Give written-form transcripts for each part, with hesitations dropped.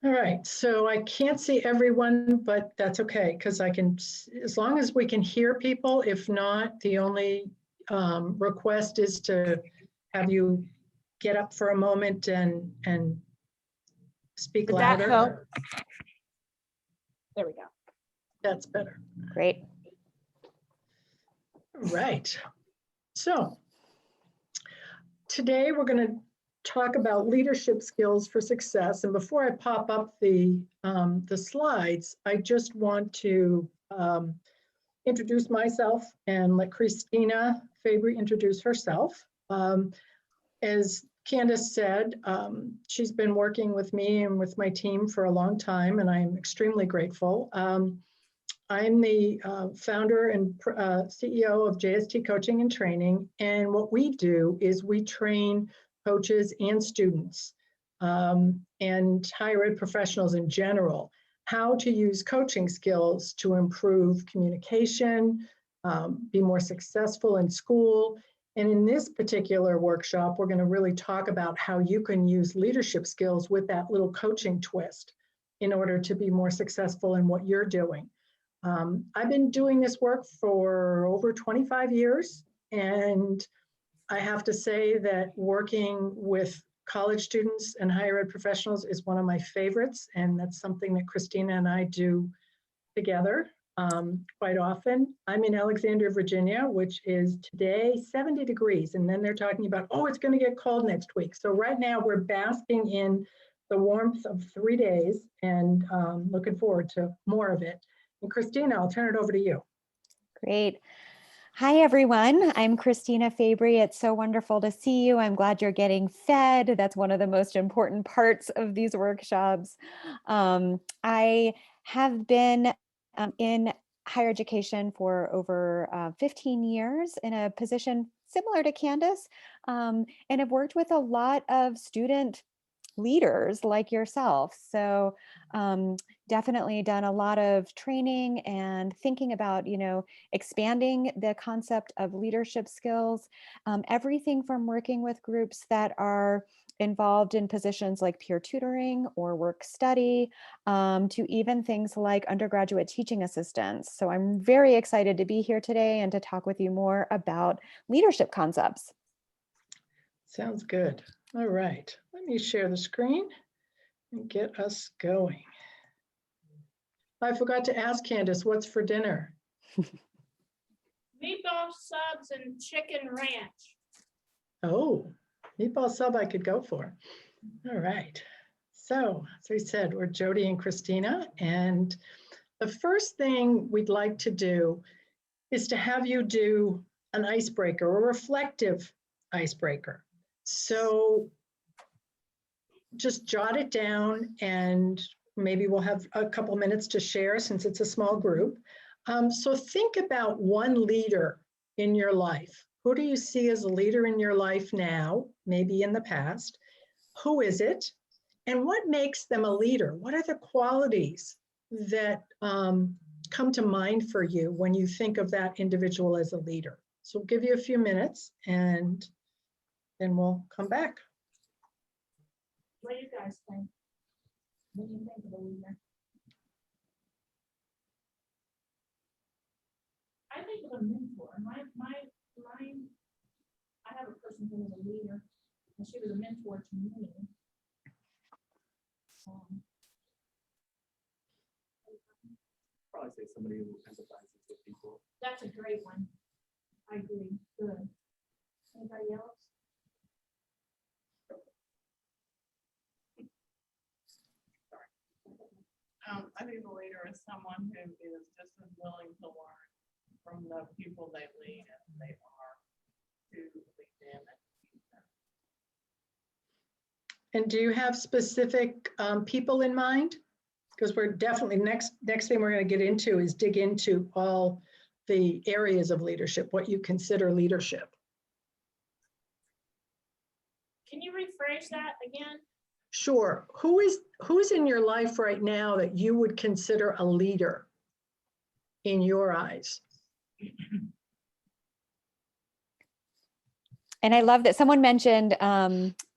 All right, so I can't see everyone, but that's okay, because I can, as long as we can hear people. If not, the only request is to have you get up for a moment and speak Would that louder. help? There we go. That's better. Great. Right. So today we're going to talk about leadership skills for success. And before I pop up the slides, I just want to introduce myself and let Christina Fabry introduce herself. As Candace said, she's been working with me and with my team for a long time, and I'm extremely grateful. I'm the founder and CEO of JST Coaching and Training, and what we do is we train coaches and students and higher ed professionals in general how to use coaching skills to improve communication, be more successful in school. And in this particular workshop, we're going to really talk about how you can use leadership skills with that little coaching twist in order to be more successful in what you're doing. I've been doing this work for over 25 years, and I have to say that working with college students and higher ed professionals is one of my favorites, and that's something that Christina and I do together quite often. I'm in Alexandria, Virginia, which is today 70 degrees, and then they're talking about, oh, it's going to get cold next week. So right now we're basking in the warmth of 3 days and looking forward to more of it. And Christina, I'll turn it over to you. Great. Hi, everyone. I'm Christina Fabry. It's so wonderful to see you. I'm glad you're getting fed. That's one of the most important parts of these workshops. I have been in higher education for over 15 years in a position similar to Candace, and have worked with a lot of student leaders like yourself. So definitely done a lot of training and thinking about, expanding the concept of leadership skills, everything from working with groups that are involved in positions like peer tutoring or work study, to even things like undergraduate teaching assistants. So I'm very excited to be here today and to talk with you more about leadership concepts. Sounds good. All right, let me share the screen and get us going. I forgot to ask Candace, what's for dinner? Meatball subs and chicken ranch. Oh, meatball sub I could go for. All right. So, as we said, we're Jody and Christina, and the first thing we'd like to do is to have you do an icebreaker, a reflective icebreaker. So just jot it down, and maybe we'll have a couple minutes to share since it's a small group. So think about one leader in your life. Who do you see as a leader in your life now, maybe in the past? Who is it? And what makes them a leader? What are the qualities that come to mind for you when you think of that individual as a leader? So we'll give you a few minutes and then we'll come back. What do you guys think? What do you think of a leader? I think of a mentor. I have a person who was a leader, and she was a mentor to me. Probably say somebody who empathizes with people. That's a great one. I agree. Good. Anybody else? I think the leader is someone who is just as willing to learn from the people they lead as they are to lead them and teach them. And do you have specific people in mind? Because we're definitely, next thing we're going to get into is dig into all the areas of leadership, what you consider leadership. Can you rephrase that again? Sure. Who's in your life right now that you would consider a leader in your eyes? And I love that someone mentioned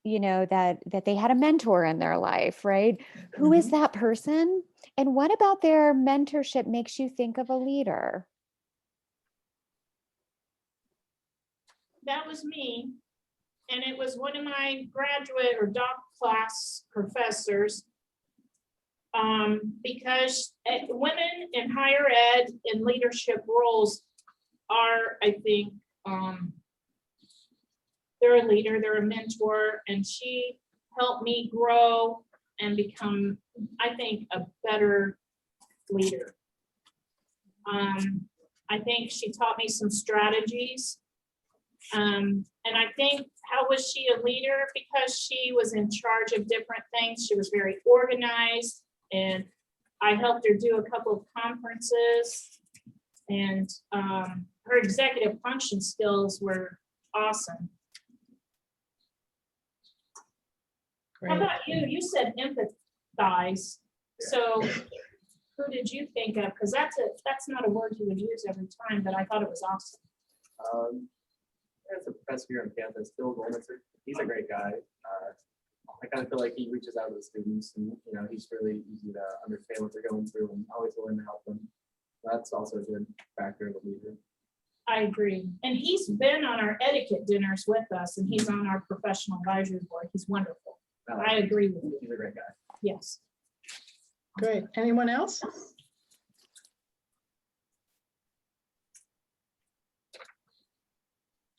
you know, that they had a mentor in their life, right? Who is that person? And what about their mentorship makes you think of a leader? That was me. And it was one of my graduate or doc class professors. Because women in higher ed in leadership roles are, I think, they're a leader, they're a mentor, and she helped me grow and become, I think, a better leader. I think she taught me some strategies. And I think, how was she a leader? Because she was in charge of different things. She was very organized, and I helped her do a couple of conferences, and her executive function skills were awesome. How Great. about you? You said empathize. So who did you think of? Because that's not a word you would use every time, but I thought it was awesome. There's a professor here on campus, Bill Golmitzer. He's a great guy. I kind of feel like he reaches out to the students, and he's really easy to understand what they're going through, and always willing to help them. That's also a good factor of a leader. I agree. And he's been on our etiquette dinners with us, and he's on our professional advisory board. He's wonderful. I agree with you. He's a great guy. Yes. Great. Anyone else?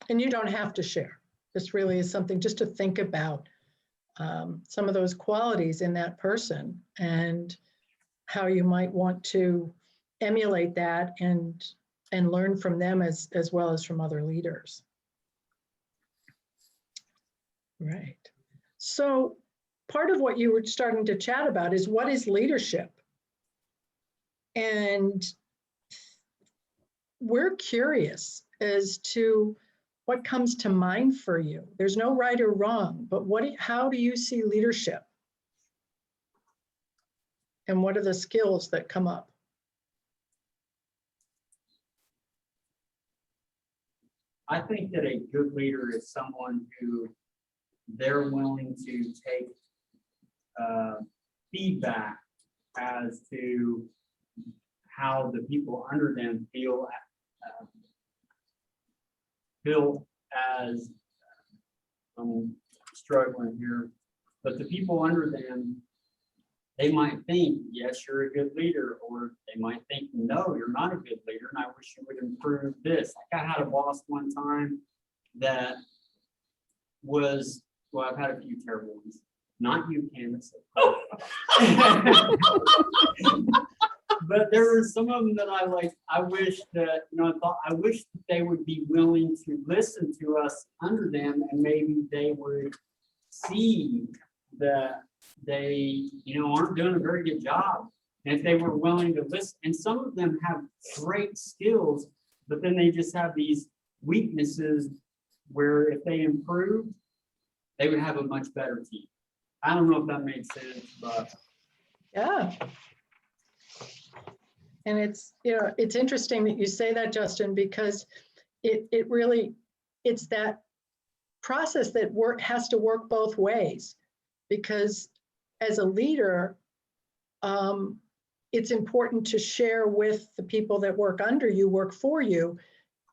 And you don't have to share. This really is something just to think about some of those qualities in that person and how you might want to emulate that and learn from them as well as from other leaders. Right. So part of what you were starting to chat about is, what is leadership? And we're curious as to what comes to mind for you. There's no right or wrong, but how do you see leadership? And what are the skills that come up? I think that a good leader is someone who they're willing to take feedback as to how the people under them feel as I'm struggling here, but the people under them, they might think, yes, you're a good leader, or they might think, no, you're not a good leader, and I wish you would improve this. Like, I had a boss one time that was, well, I've had a few terrible ones. Not you, Candace. But there were some of them that I wish that, I wish that they would be willing to listen to us under them, and maybe they would see that they, aren't doing a very good job. And if they were willing to listen, and some of them have great skills, but then they just have these weaknesses where if they improved, they would have a much better team. I don't know if that made sense, but. Yeah. And it's interesting that you say that, Justin, because it really, it's that process that has to work both ways. Because as a leader, it's important to share with the people that work under you, work for you,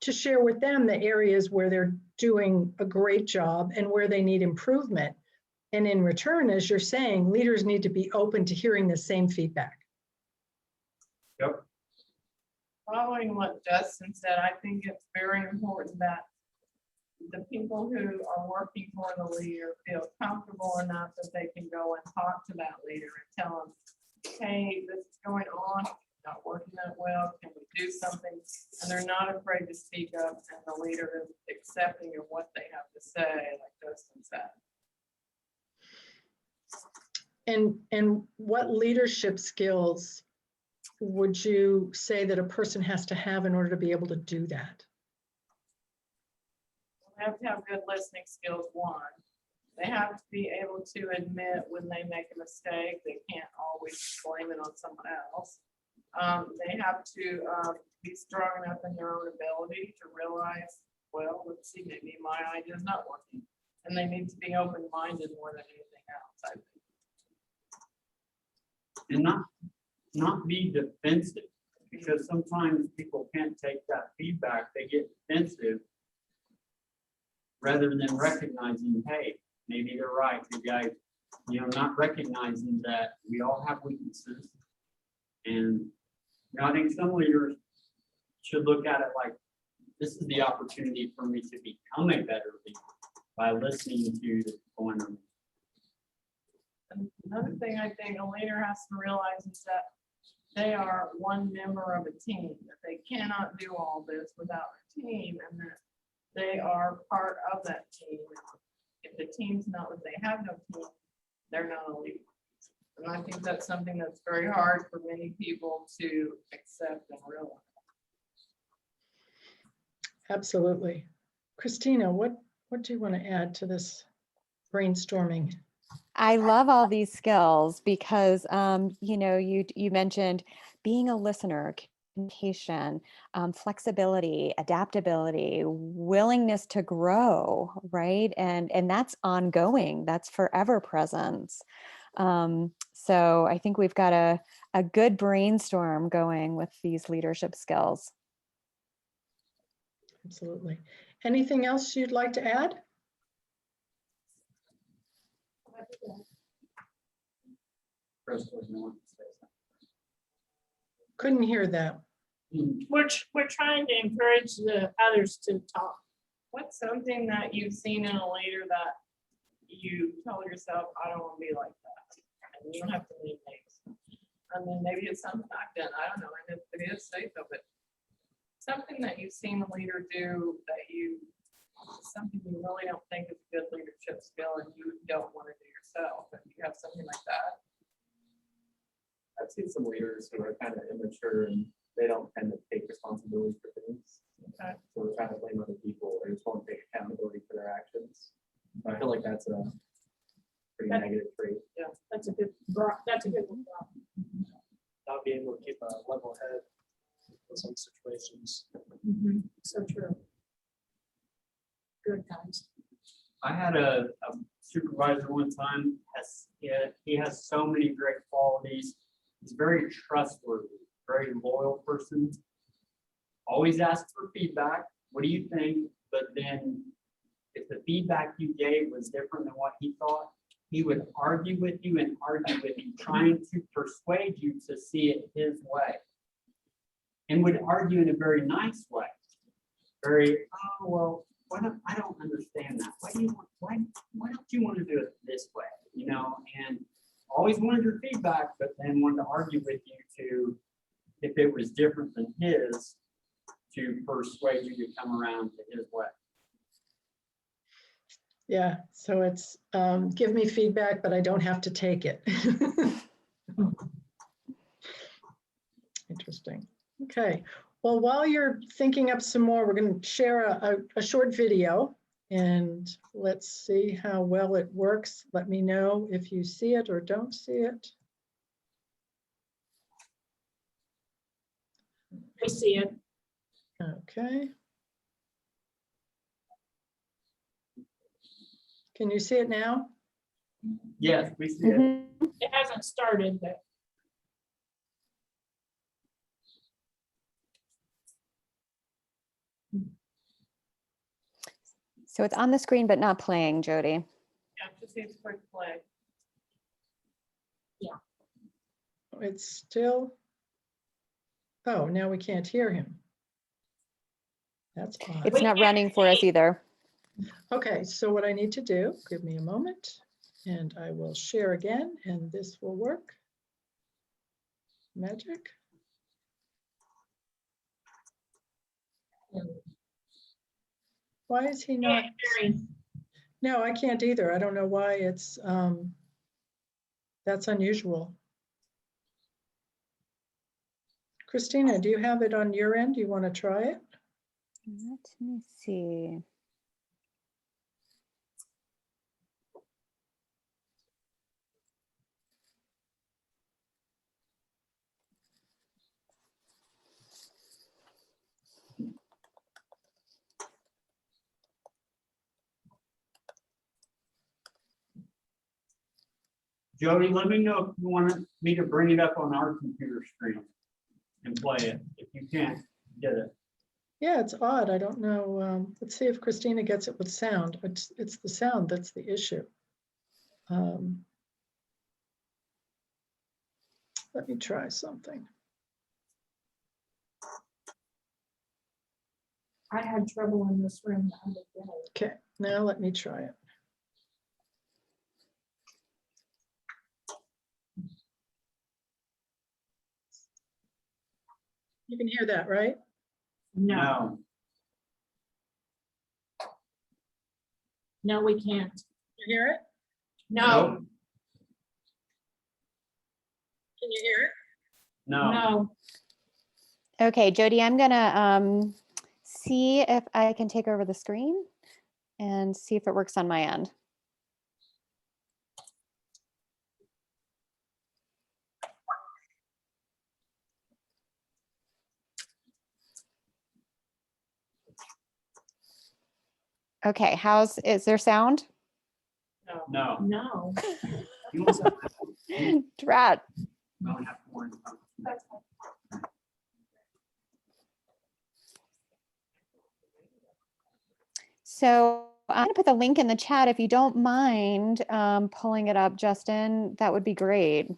to share with them the areas where they're doing a great job and where they need improvement. And in return, as you're saying, leaders need to be open to hearing the same feedback. Yep. Following what Justin said, I think it's very important that the people who are working for the leader feel comfortable enough that they can go and talk to that leader and tell them, hey, this is going on, not working that well, can we do something? And they're not afraid to speak up, and the leader is accepting of what they have to say, like Justin said. And what leadership skills would you say that a person has to have in order to be able to do that? They have to have good listening skills, one. They have to be able to admit when they make a mistake. They can't always blame it on someone else. They have to be strong enough in their own ability to realize, well, let's see, maybe my idea is not working. And they need to be open-minded more than anything else, I think. And not be defensive, because sometimes people can't take that feedback, they get defensive rather than recognizing, hey, maybe they're right, you guys, not recognizing that we all have weaknesses. And I think some leaders should look at it like, this is the opportunity for me to become a better leader by listening to the people under me. And another thing I think a leader has to realize is that they are one member of a team, that they cannot do all this without a team, and that they are part of that team. If the team's not, if they have no team, they're not a leader. And I think that's something that's very hard for many people to accept and realize. Absolutely. Christina, what do you want to add to this brainstorming? I love all these skills because, you mentioned being a listener, communication, flexibility, adaptability, willingness to grow, right? And that's ongoing. That's forever presence. So I think we've got a good brainstorm going with these leadership skills. Absolutely. Anything else you'd like to add? Couldn't hear that. We're trying to encourage the others to talk. What's something that you've seen in a leader that you told yourself, I don't want to be like that? And you don't have to name names. I mean, maybe it's something back then, I don't know, and if it is, say so, but something that you've seen a leader do that something you really don't think is a good leadership skill and you don't want to do yourself, and you have something like that. I've seen some leaders who are kind of immature and they don't tend to take responsibility for things. Okay. So they're trying to blame other people or just won't take accountability for their actions. I feel like that's a pretty negative trait. Yeah, that's a good one. Not being able to keep a level head in some situations. So true. Good times. I had a supervisor one time, he has so many great qualities. He's very trustworthy, very loyal person. Always asks for feedback. What do you think? But then if the feedback you gave was different than what he thought, he would argue with you and argue with you, trying to persuade you to see it his way. And would argue in a very nice way. Very, oh, well, I don't understand that. Why don't you want to do it this way? And always wanted your feedback, but then wanted to argue with you to, if it was different than his, to persuade you to come around to his way. Yeah, so it's give me feedback, but I don't have to take it. Interesting. Okay. Well, while you're thinking up some more, we're going to share a short video and let's see how well it works. Let me know if you see it or don't see it. We see it. Okay. Can you see it now? Yes, we see it. It hasn't started, but So it's on the screen, but not playing, Jody. Yeah, just needs quick play. It's still, oh, now we can't hear him. That's odd. It's not running for us either. Okay, so what I need to do, give me a moment, and I will share again, and this will work. Magic. Why is he not? No, I can't either. I don't know why it's, that's unusual. Christina, do you have it on your end? Do you want to try it? Let me see. Jody, let me know if you want me to bring it up on our computer screen and play it. If you can't get it. Yeah, it's odd. I don't know. Let's see if Christina gets it with sound. It's the sound that's the issue. Let me try something. I had trouble in this room the other day. Okay, now let me try it. You can hear that, right? No, no, we can't. You hear it? No, Nope. Can you hear it? No. no. Okay, Jody, I'm gonna see if I can take over the screen and see if it works on my end. Okay, is there sound? No. No. You want some- Drat. I don't have to worry about it. So I'm gonna put the link in the chat. If you don't mind pulling it up, Justin, that would be great.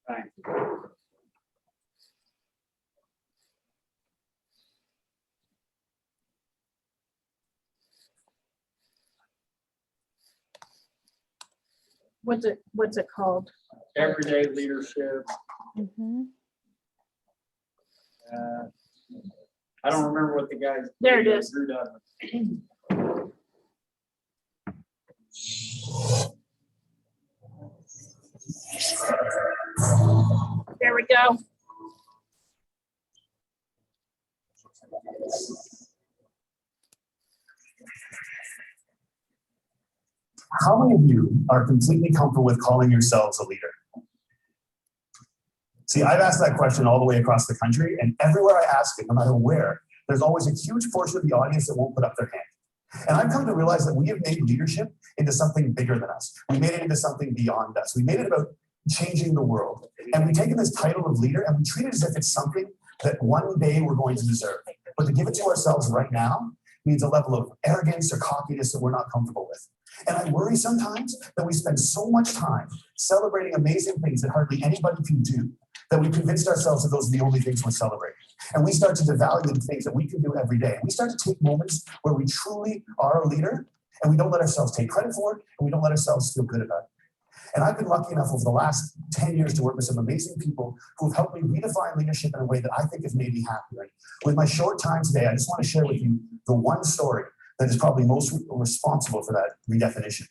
Thanks. What's it called? Everyday leadership. Mhm. I don't remember what the guys. There it is. Drew does. There we go. How many of you are completely comfortable with calling yourselves a leader? See, I've asked that question all the way across the country, and everywhere I ask it, no matter where, there's always a huge portion of the audience that won't put up their hand. And I've come to realize that we have made leadership into something bigger than us. We made it into something beyond us. We made it about changing the world. And we've taken this title of leader and we treat it as if it's something that one day we're going to deserve. But to give it to ourselves right now means a level of arrogance or cockiness that we're not comfortable with. And I worry sometimes that we spend so much time celebrating amazing things that hardly anybody can do, that we convinced ourselves that those are the only things we're celebrating. And we start to devalue the things that we can do every day. We start to take moments where we truly are a leader and we don't let ourselves take credit for it and we don't let ourselves feel good about it. And I've been lucky enough over the last 10 years to work with some amazing people who have helped me redefine leadership in a way that I think has made me happier. With my short time today, I just want to share with you the one story that is probably most responsible for that redefinition.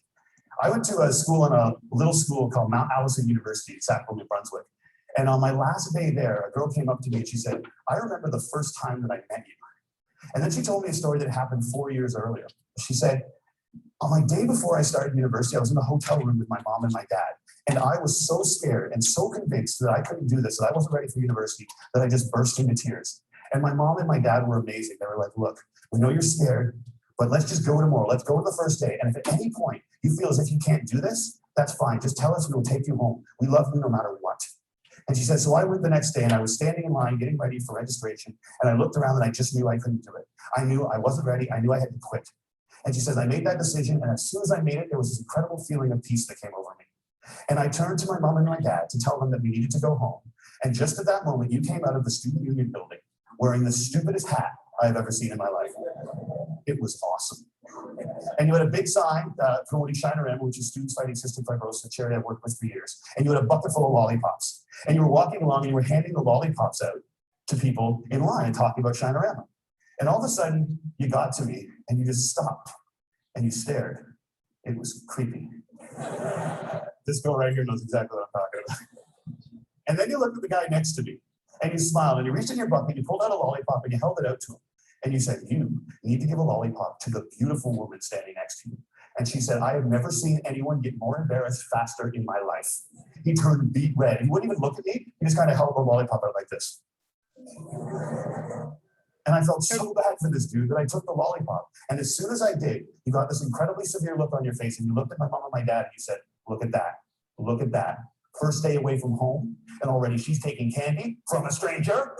I went to a school in a little school called Mount Allison University in Sackville, New Brunswick. And on my last day there, a girl came up to me and she said, "I remember the first time that I met you." And then she told me a story that happened 4 years earlier. She said, on my day before I started university, I was in a hotel room with my mom and my dad. And I was so scared and so convinced that I couldn't do this, that I wasn't ready for university, that I just burst into tears. And my mom and my dad were amazing. They were like, "Look, we know you're scared, but let's just go tomorrow. Let's go on the first day. And if at any point you feel as if you can't do this, that's fine. Just tell us, we will take you home. We love you no matter what." And she said, so I went the next day and I was standing in line getting ready for registration. And I looked around and I just knew I couldn't do it. I knew I wasn't ready. I knew I had to quit. And she says, I made that decision. And as soon as I made it, there was this incredible feeling of peace that came over me. And I turned to my mom and my dad to tell them that we needed to go home. And just at that moment, you came out of the student union building wearing the stupidest hat I've ever seen in my life. It was awesome. And you had a big sign promoting Shine RM, which is Students Fighting Cystic Fibrosis, a charity I've worked with for years. And you had a bucket full of lollipops. And you were walking along and you were handing the lollipops out to people in line and talking about Shine RM. And all of a sudden, you got to me and you just stopped and you stared. It was creepy. This girl right here knows exactly what I'm talking about. And then you looked at the guy next to me and you smiled and you reached in your bucket, you pulled out a lollipop and you held it out to him. And you said, you need to give a lollipop to the beautiful woman standing next to you. And she said, I have never seen anyone get more embarrassed faster in my life. He turned beet red. He wouldn't even look at me. He just kind of held the lollipop out like this. And I felt so bad for this dude that I took the lollipop. And as soon as I did, you got this incredibly severe look on your face and you looked at my mom and my dad and you said, look at that. Look at that. First day away from home, and already she's taking candy from a stranger.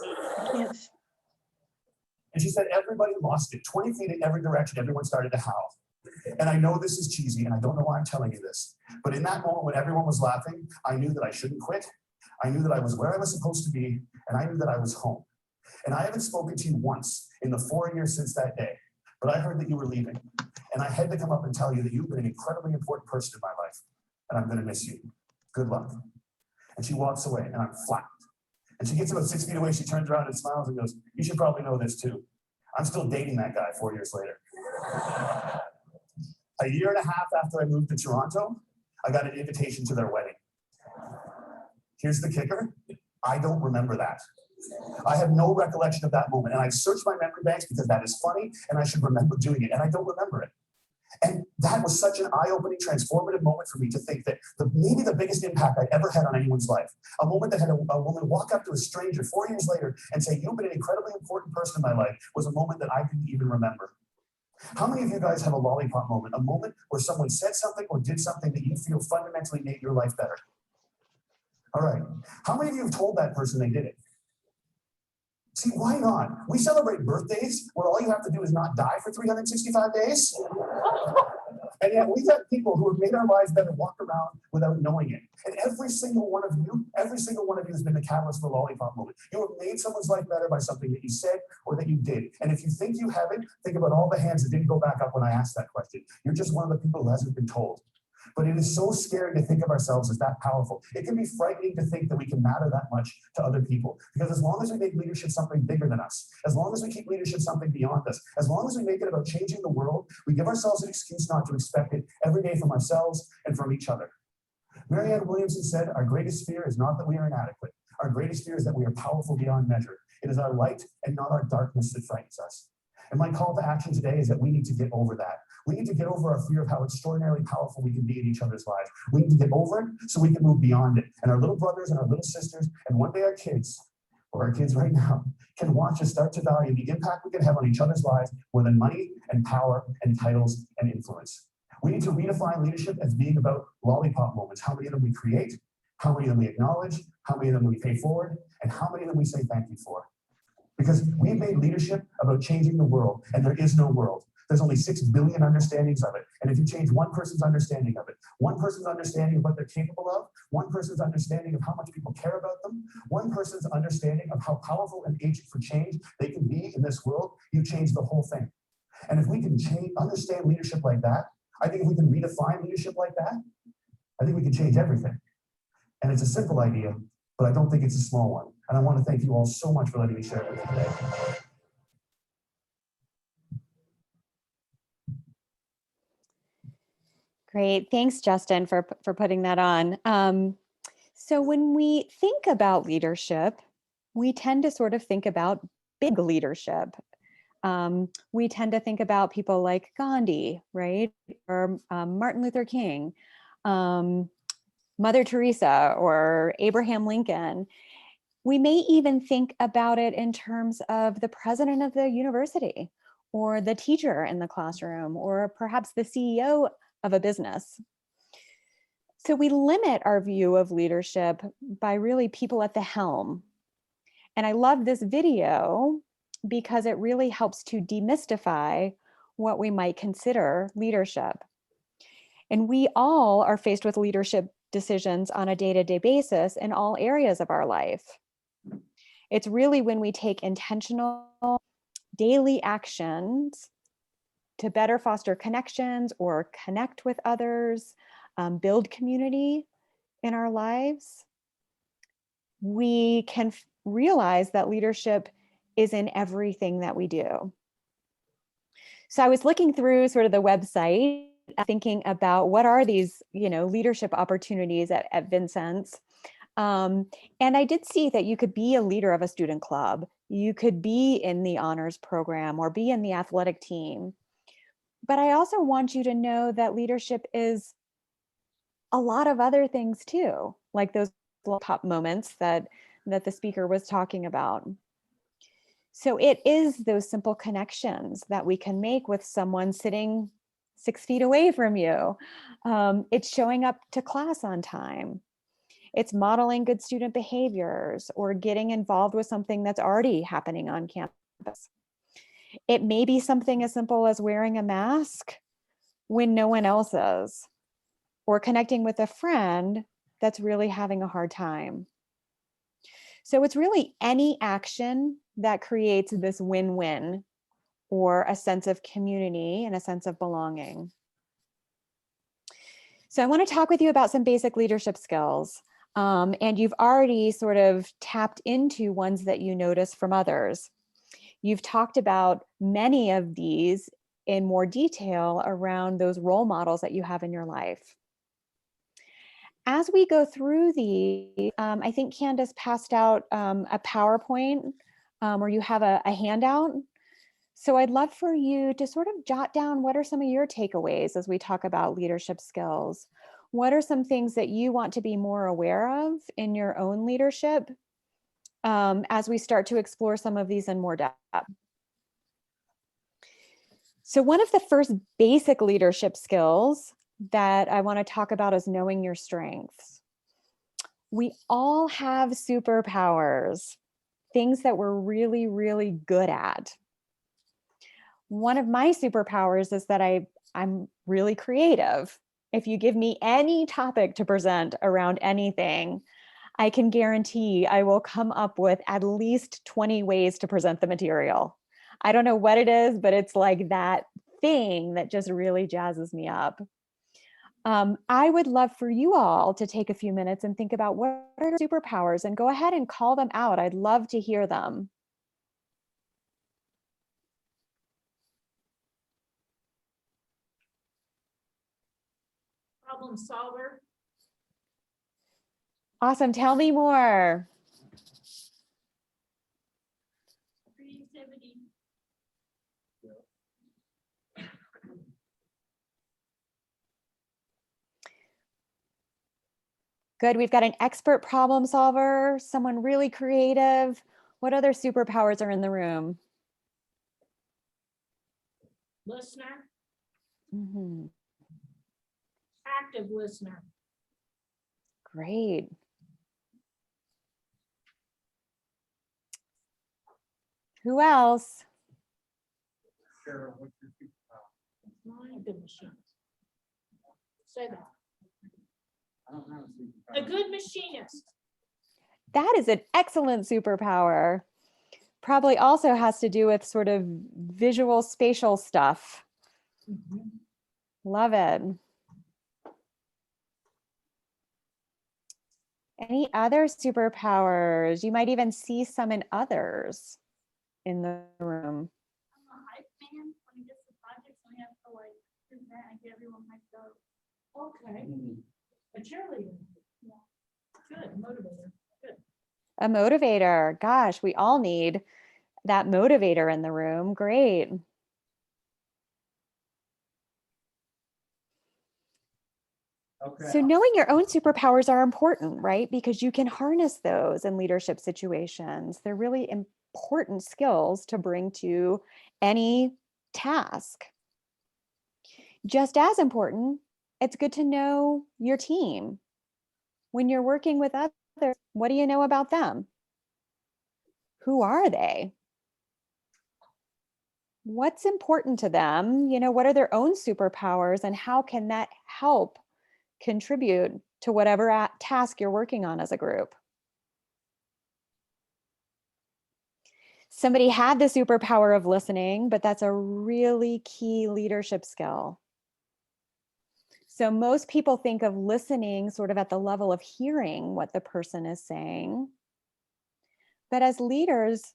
Yes. And she said everybody lost it. 20 feet in every direction, everyone started to howl. And I know this is cheesy, and I don't know why I'm telling you this, but in that moment when everyone was laughing, I knew that I shouldn't quit. I knew that I was where I was supposed to be, and I knew that I was home. And I haven't spoken to you once in the 4 years since that day, but I heard that you were leaving. And I had to come up and tell you that you've been an incredibly important person in my life, and I'm gonna miss you. Good luck. And she walks away, and I'm flat. And she gets about 6 feet away, she turns around and smiles and goes, you should probably know this too. I'm still dating that guy 4 years later. A year and a half after I moved to Toronto, I got an invitation to their wedding. Here's the kicker, I don't remember that. I have no recollection of that moment, and I searched my memory banks because that is funny, and I should remember doing it, and I don't remember it. And that was such an eye-opening, transformative moment for me to think that maybe the biggest impact I'd ever had on anyone's life, a moment that had a woman walk up to a stranger 4 years later and say, you've been an incredibly important person in my life, was a moment that I didn't even remember. How many of you guys have a lollipop moment, a moment where someone said something or did something that you feel fundamentally made your life better? All right. How many of you have told that person they did it? See, why not? We celebrate birthdays where all you have to do is not die for 365 days. And yet we've got people who have made our lives better walk around without knowing it. And every single one of you has been the catalyst for a lollipop moment. You have made someone's life better by something that you said or that you did. And if you think you haven't, think about all the hands that didn't go back up when I asked that question. You're just one of the people who hasn't been told. But it is so scary to think of ourselves as that powerful. It can be frightening to think that we can matter that much to other people. Because as long as we make leadership something bigger than us, as long as we keep leadership something beyond us, as long as we make it about changing the world, we give ourselves an excuse not to expect it every day from ourselves and from each other. Marianne Williamson said, our greatest fear is not that we are inadequate. Our greatest fear is that we are powerful beyond measure. It is our light and not our darkness that frightens us. And my call to action today is that we need to get over that. We need to get over our fear of how extraordinarily powerful we can be in each other's lives. We need to get over it so we can move beyond it. And our little brothers and our little sisters, and one day our kids, or our kids right now, can watch us start to value the impact we can have on each other's lives more than money and power and titles and influence. We need to redefine leadership as being about lollipop moments. How many of them we create, how many of them we acknowledge, how many of them we pay forward, and how many of them we say thank you for. Because we've made leadership about changing the world, and there is no world. There's only 6 billion understandings of it. And if you change one person's understanding of it, one person's understanding of what they're capable of, one person's understanding of how much people care about them, one person's understanding of how powerful and agent for change they can be in this world, you change the whole thing. And if we can understand leadership like that, I think if we can redefine leadership like that, I think we can change everything. And it's a simple idea, but I don't think it's a small one. And I want to thank you all so much for letting me share it with you today. Great. Thanks, Justin, for putting that on. So when we think about leadership, we tend to sort of think about big leadership. We tend to think about people like Gandhi, right? Or Martin Luther King, Mother Teresa, or Abraham Lincoln. We may even think about it in terms of the president of the university, or the teacher in the classroom, or perhaps the CEO of a business. So we limit our view of leadership by really people at the helm. And I love this video because it really helps to demystify what we might consider leadership. And we all are faced with leadership decisions on a day-to-day basis in all areas of our life. It's really when we take intentional daily actions to better foster connections or connect with others, build community in our lives, we can realize that leadership is in everything that we do. So I was looking through sort of the website, thinking about what are these, leadership opportunities at Vincennes. And I did see that you could be a leader of a student club. You could be in the honors program or be in the athletic team. But I also want you to know that leadership is a lot of other things too, like those pop moments that the speaker was talking about. So it is those simple connections that we can make with someone sitting 6 feet away from you. It's showing up to class on time. It's modeling good student behaviors or getting involved with something that's already happening on campus. It may be something as simple as wearing a mask when no one else is, or connecting with a friend that's really having a hard time. So it's really any action that creates this win-win or a sense of community and a sense of belonging. So I want to talk with you about some basic leadership skills. And you've already sort of tapped into ones that you notice from others. You've talked about many of these in more detail around those role models that you have in your life. As we go through these, I think Candace passed out a PowerPoint or you have a handout. So I'd love for you to sort of jot down what are some of your takeaways as we talk about leadership skills. What are some things that you want to be more aware of in your own leadership as we start to explore some of these in more depth? So one of the first basic leadership skills that I want to talk about is knowing your strengths. We all have superpowers, things that we're really, really good at. One of my superpowers is that I'm really creative. If you give me any topic to present around anything, I can guarantee I will come up with at least 20 ways to present the material. I don't know what it is, but it's like that thing that just really jazzes me up. I would love for you all to take a few minutes and think about what are your superpowers and go ahead and call them out. I'd love to hear them. Problem solver. Awesome. Tell me more. Creativity. Good. We've got an expert problem solver, someone really creative. What other superpowers are in the room? Listener. Mhm. Active listener. Great. Who else? Mind good machine. Say that. I don't have A good machinist. That is an excellent superpower. Probably also has to do with sort of visual spatial stuff. Love it. Any other superpowers? You might even see some in others in the room. I'm a hype man when it gets to projects and we have to like present and get everyone hyped up. Okay. A cheerleader. Yeah. Good motivator. Good. A motivator. Gosh, we all need that motivator in the room. Great. Okay. So knowing your own superpowers are important, right? Because you can harness those in leadership situations. They're really important skills to bring to any task. Just as important, it's good to know your team. When you're working with others, what do you know about them? Who are they? What's important to them? You know, what are their own superpowers and how can that help contribute to whatever task you're working on as a group? Somebody had the superpower of listening, but that's a really key leadership skill. So most people think of listening sort of at the level of hearing what the person is saying. But as leaders,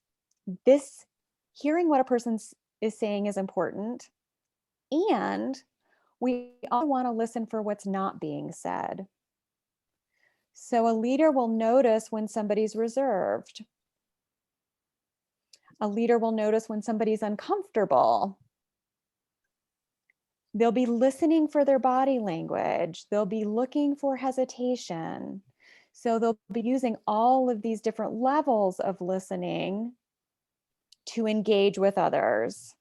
this hearing what a person is saying is important. And we all want to listen for what's not being said. So a leader will notice when somebody's reserved. A leader will notice when somebody's uncomfortable. They'll be listening for their body language. They'll be looking for hesitation. So they'll be using all of these different levels of listening to engage with others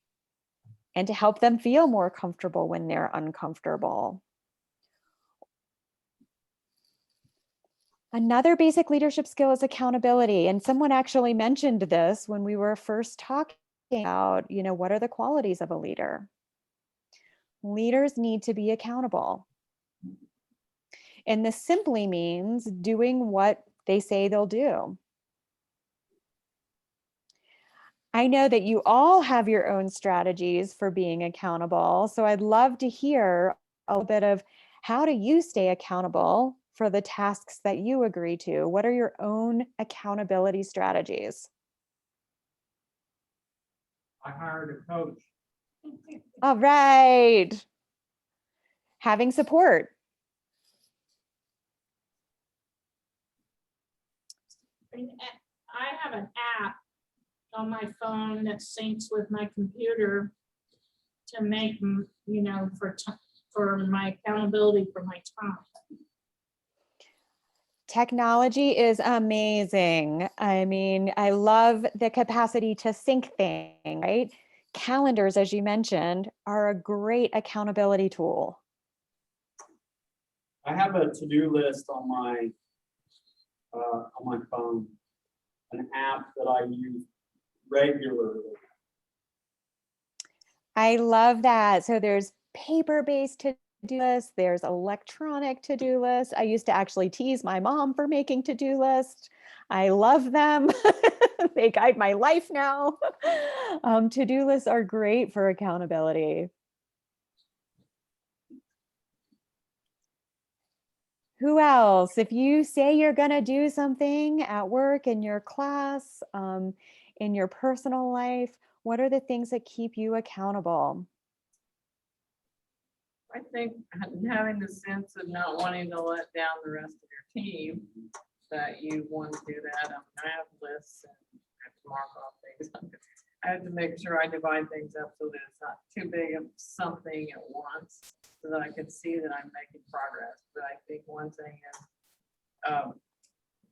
and to help them feel more comfortable when they're uncomfortable. Another basic leadership skill is accountability. And someone actually mentioned this when we were first talking about, what are the qualities of a leader? Leaders need to be accountable. And this simply means doing what they say they'll do. I know that you all have your own strategies for being accountable. So I'd love to hear a little bit of how do you stay accountable for the tasks that you agree to? What are your own accountability strategies? I hired a coach. All right. Having support. I have an app on my phone that syncs with my computer to make, for my accountability for my time. Technology is amazing. I mean, I love the capacity to sync things, right? Calendars, as you mentioned, are a great accountability tool. I have a to-do list on my phone, an app that I use regularly. I love that. So there's paper-based to-do lists, there's electronic to-do lists. I used to actually tease my mom for making to-do lists. I love them. They guide my life now. To-do lists are great for accountability. Who else? If you say you're going to do something at work, in your class, in your personal life, what are the things that keep you accountable? I think having the sense of not wanting to let down the rest of your team, that you want to do that. I have lists and I have to mark off things. I have to make sure I divide things up so that it's not too big of something at once, so that I can see that I'm making progress. But I think one thing is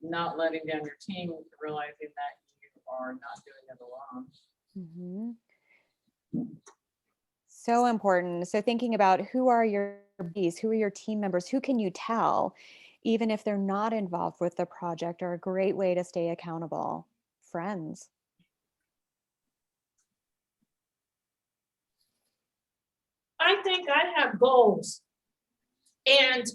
not letting down your team, realizing that you are not doing it alone. Mm-hmm. So important. So thinking about who are your bees, who are your team members, who can you tell, even if they're not involved with the project, are a great way to stay accountable. Friends. I think I have goals. And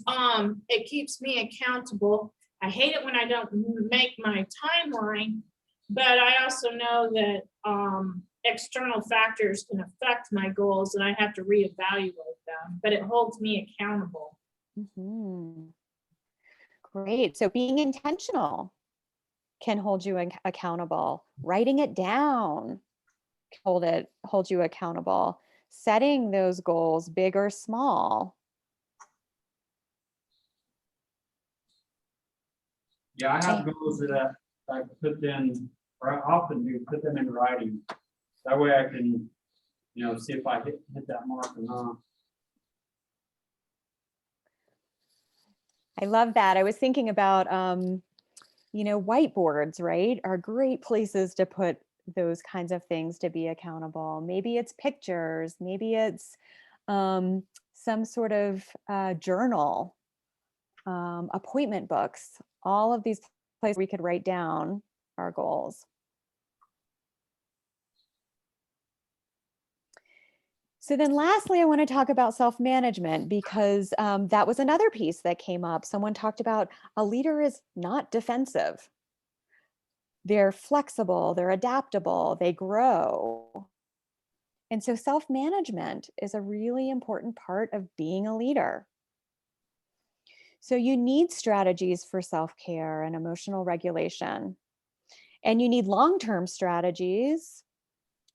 it keeps me accountable. I hate it when I don't make my timeline, but I also know that external factors can affect my goals and I have to reevaluate them, but it holds me accountable. Mm-hmm. Great. So being intentional can hold you accountable. Writing it down can hold you accountable. Setting those goals, big or small. Yeah, I have goals that I put them, or I often do, put them in writing. That way I can, see if I hit that mark or not. I love that. I was thinking about, whiteboards, right, are great places to put those kinds of things to be accountable. Maybe it's pictures, maybe it's some sort of journal, appointment books, all of these places we could write down our goals. So then lastly, I want to talk about self-management because that was another piece that came up. Someone talked about a leader is not defensive. They're flexible, they're adaptable, they grow. And so self-management is a really important part of being a leader. So you need strategies for self-care and emotional regulation. And you need long-term strategies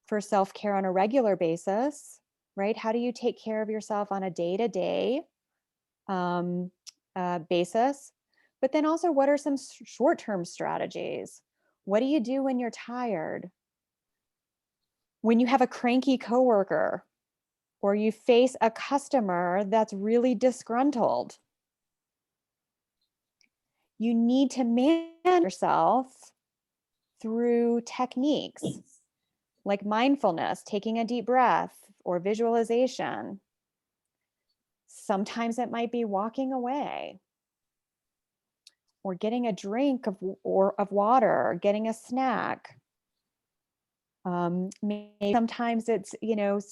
for self-care on a regular basis, right? How do you take care of yourself on a day-to-day basis? But then also, what are some short-term strategies? What do you do when you're tired? When you have a cranky coworker, or you face a customer that's really disgruntled? You need to manage yourself through techniques like mindfulness, taking a deep breath, or visualization. Sometimes it might be walking away. or getting a drink of water, or getting a snack. Maybe sometimes it's,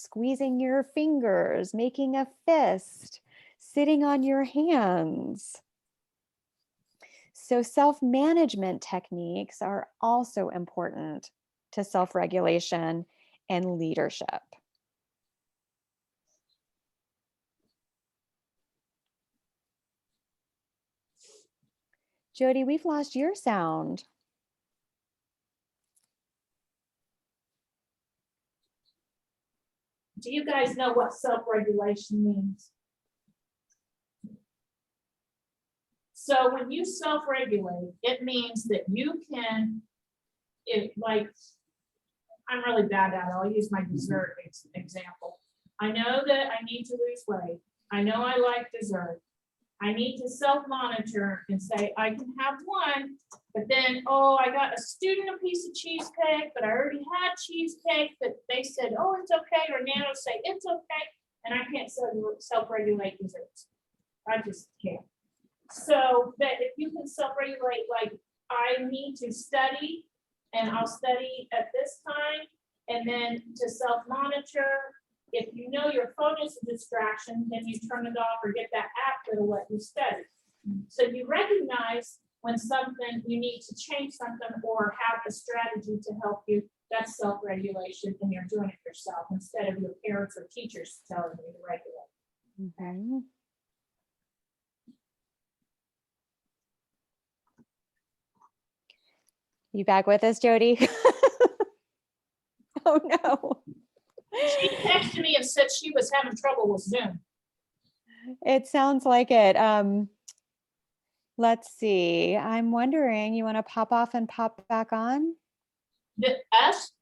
squeezing your fingers, making a fist, sitting on your hands. So self-management techniques are also important to self-regulation and leadership. Jody, we've lost your sound. Do you guys know what self-regulation means? So when you self-regulate, it means that you can, I'm really bad at it. I'll use my dessert example. I know that I need to lose weight. I know I like dessert. I need to self-monitor and say, I can have one, but then, oh, I got a student a piece of cheesecake, but I already had cheesecake, but they said, oh, it's okay, or Nano say, it's okay, and I can't self-regulate desserts. I just can't. So that if you can self-regulate, like I need to study, and I'll study at this time, and then to self-monitor. If you know your phone is a distraction, then you turn it off or get that app that'll let you study. So you recognize when something, you need to change something or have a strategy to help you. That's self-regulation, and you're doing it yourself instead of your parents or teachers telling you to regulate. Okay. You back with us, Jody? Oh no. She texted me and said she was having trouble with Zoom. It sounds like it. Let's see. I'm wondering, you want to pop off and pop back on? Us?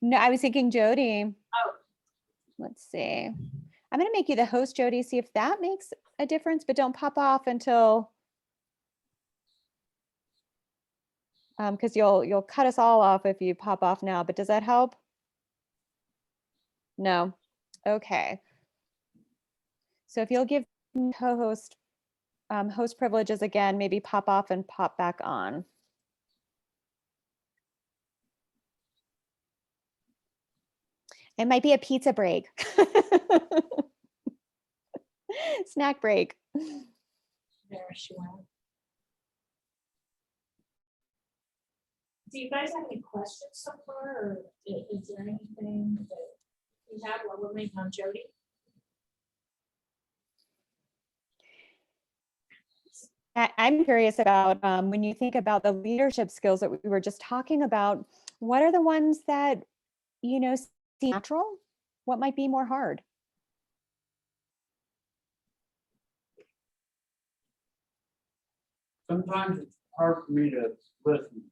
No, I was thinking Jody. Oh. Let's see. I'm going to make you the host, Jody, see if that makes a difference, but don't pop off until, because you'll cut us all off if you pop off now, but does that help? No. Okay. So if you'll give co-host host privileges again, maybe pop off and pop back on. It might be a pizza break. Snack break. There she went. Do you guys have any questions so far, or is there anything that you have while we're waiting on Jody? I'm curious about when you think about the leadership skills that we were just talking about, what are the ones that, seem natural? What might be more hard? Sometimes it's hard for me to listen.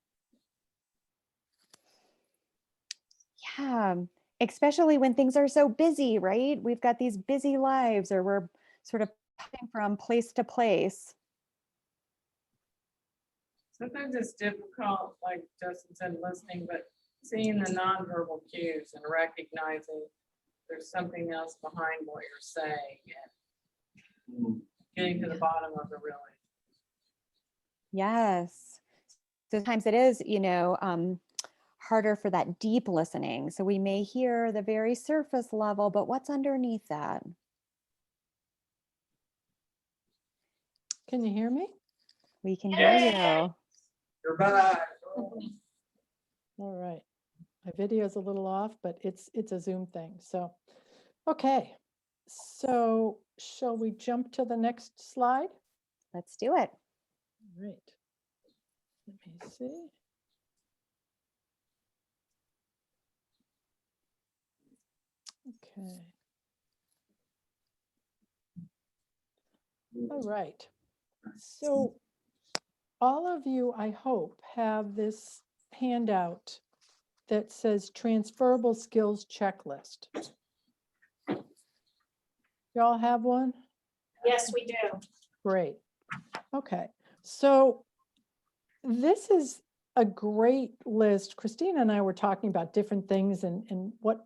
Yeah, especially when things are so busy, right? We've got these busy lives, or we're sort of hopping from place to place. Sometimes it's difficult, like Justin said, listening, but seeing the nonverbal cues and recognizing there's something else behind what you're saying and getting to the bottom of the really. Yes. Sometimes it is, harder for that deep listening. So we may hear the very surface level, but what's underneath that? Can you hear me? We can hear you. You're back. All right. My video is a little off, but it's a Zoom thing. So, okay. So shall we jump to the next slide? Let's do it. Right. Let me see. Okay. All right. So all of you, I hope, have this handout that says transferable skills checklist. Y'all have one? Yes, we do. Great. Okay. So this is a great list. Christina and I were talking about different things and what,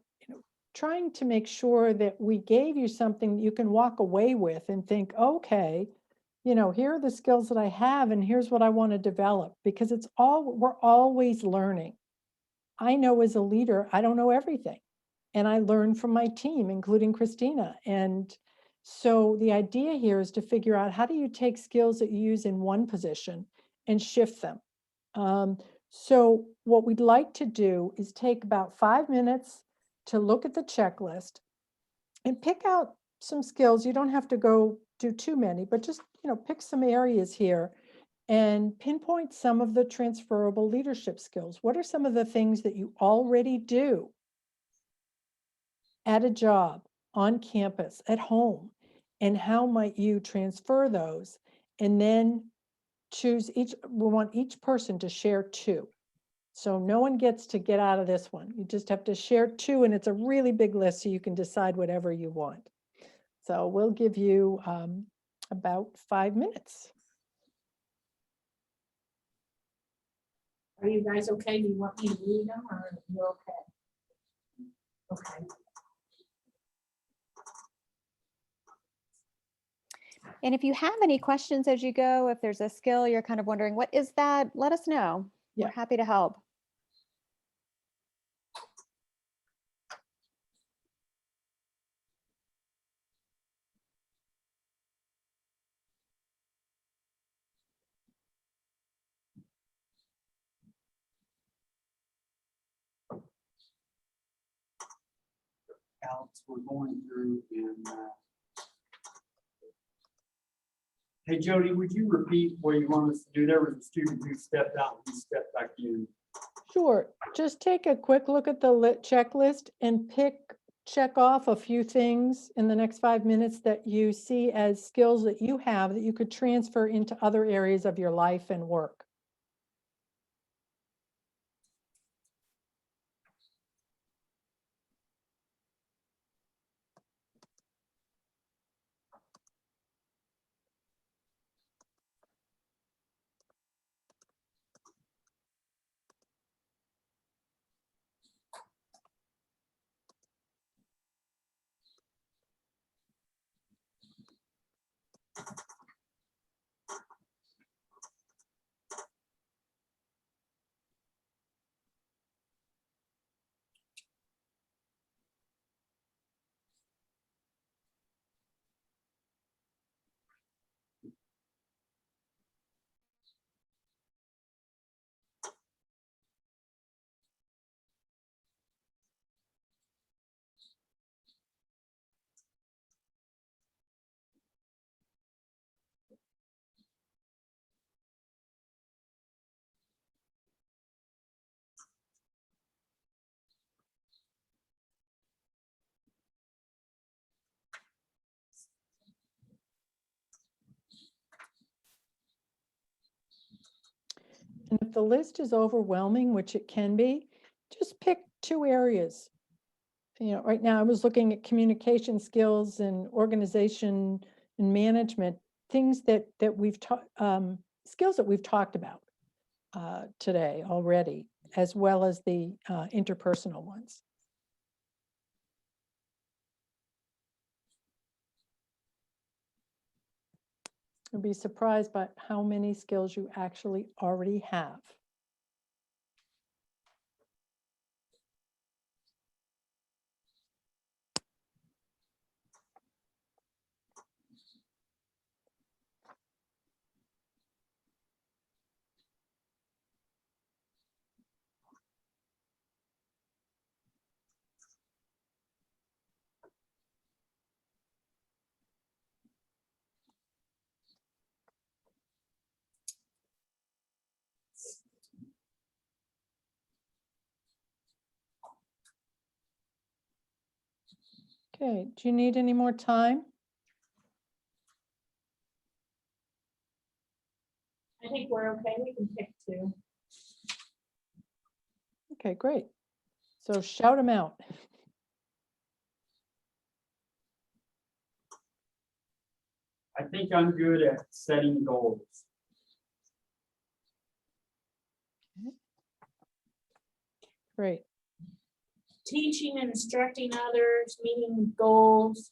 trying to make sure that we gave you something that you can walk away with and think, okay, you know, here are the skills that I have and here's what I want to develop, because we're always learning. I know as a leader, I don't know everything. And I learn from my team, including Christina. And so the idea here is to figure out, how do you take skills that you use in one position and shift them? So what we'd like to do is take about 5 minutes to look at the checklist and pick out some skills. You don't have to go do too many, but just, you know, pick some areas here and pinpoint some of the transferable leadership skills. What are some of the things that you already do at a job, on campus, at home? And how might you transfer those? And then choose we want each person to share 2. So no one gets to get out of this one. You just have to share 2, and it's a really big list, so you can decide whatever you want. So we'll give you about 5 minutes. Are you guys okay? Do you want me to read them or you're okay? Okay. And if you have any questions as you go, if there's a skill you're kind of wondering, what is that? Let us know. Yeah. We're happy to help. Alex, we're going through and hey, Jody, would you repeat what you want us to do? There was a student who stepped out and stepped back in. Sure. Just take a quick look at the checklist and check off a few things in the next 5 minutes that you see as skills that you have that you could transfer into other areas of your life and work. And if the list is overwhelming, which it can be, just pick 2 areas. You know, right now I was looking at communication skills and organization and management, things that we've taught, skills that we've talked about today already, as well as the interpersonal ones. You'll be surprised by how many skills you actually already have. Okay, do you need any more time? I think we're okay. We can pick 2. Okay, great. So shout them out. I think I'm good at setting goals. Great. Teaching and instructing others, meeting goals.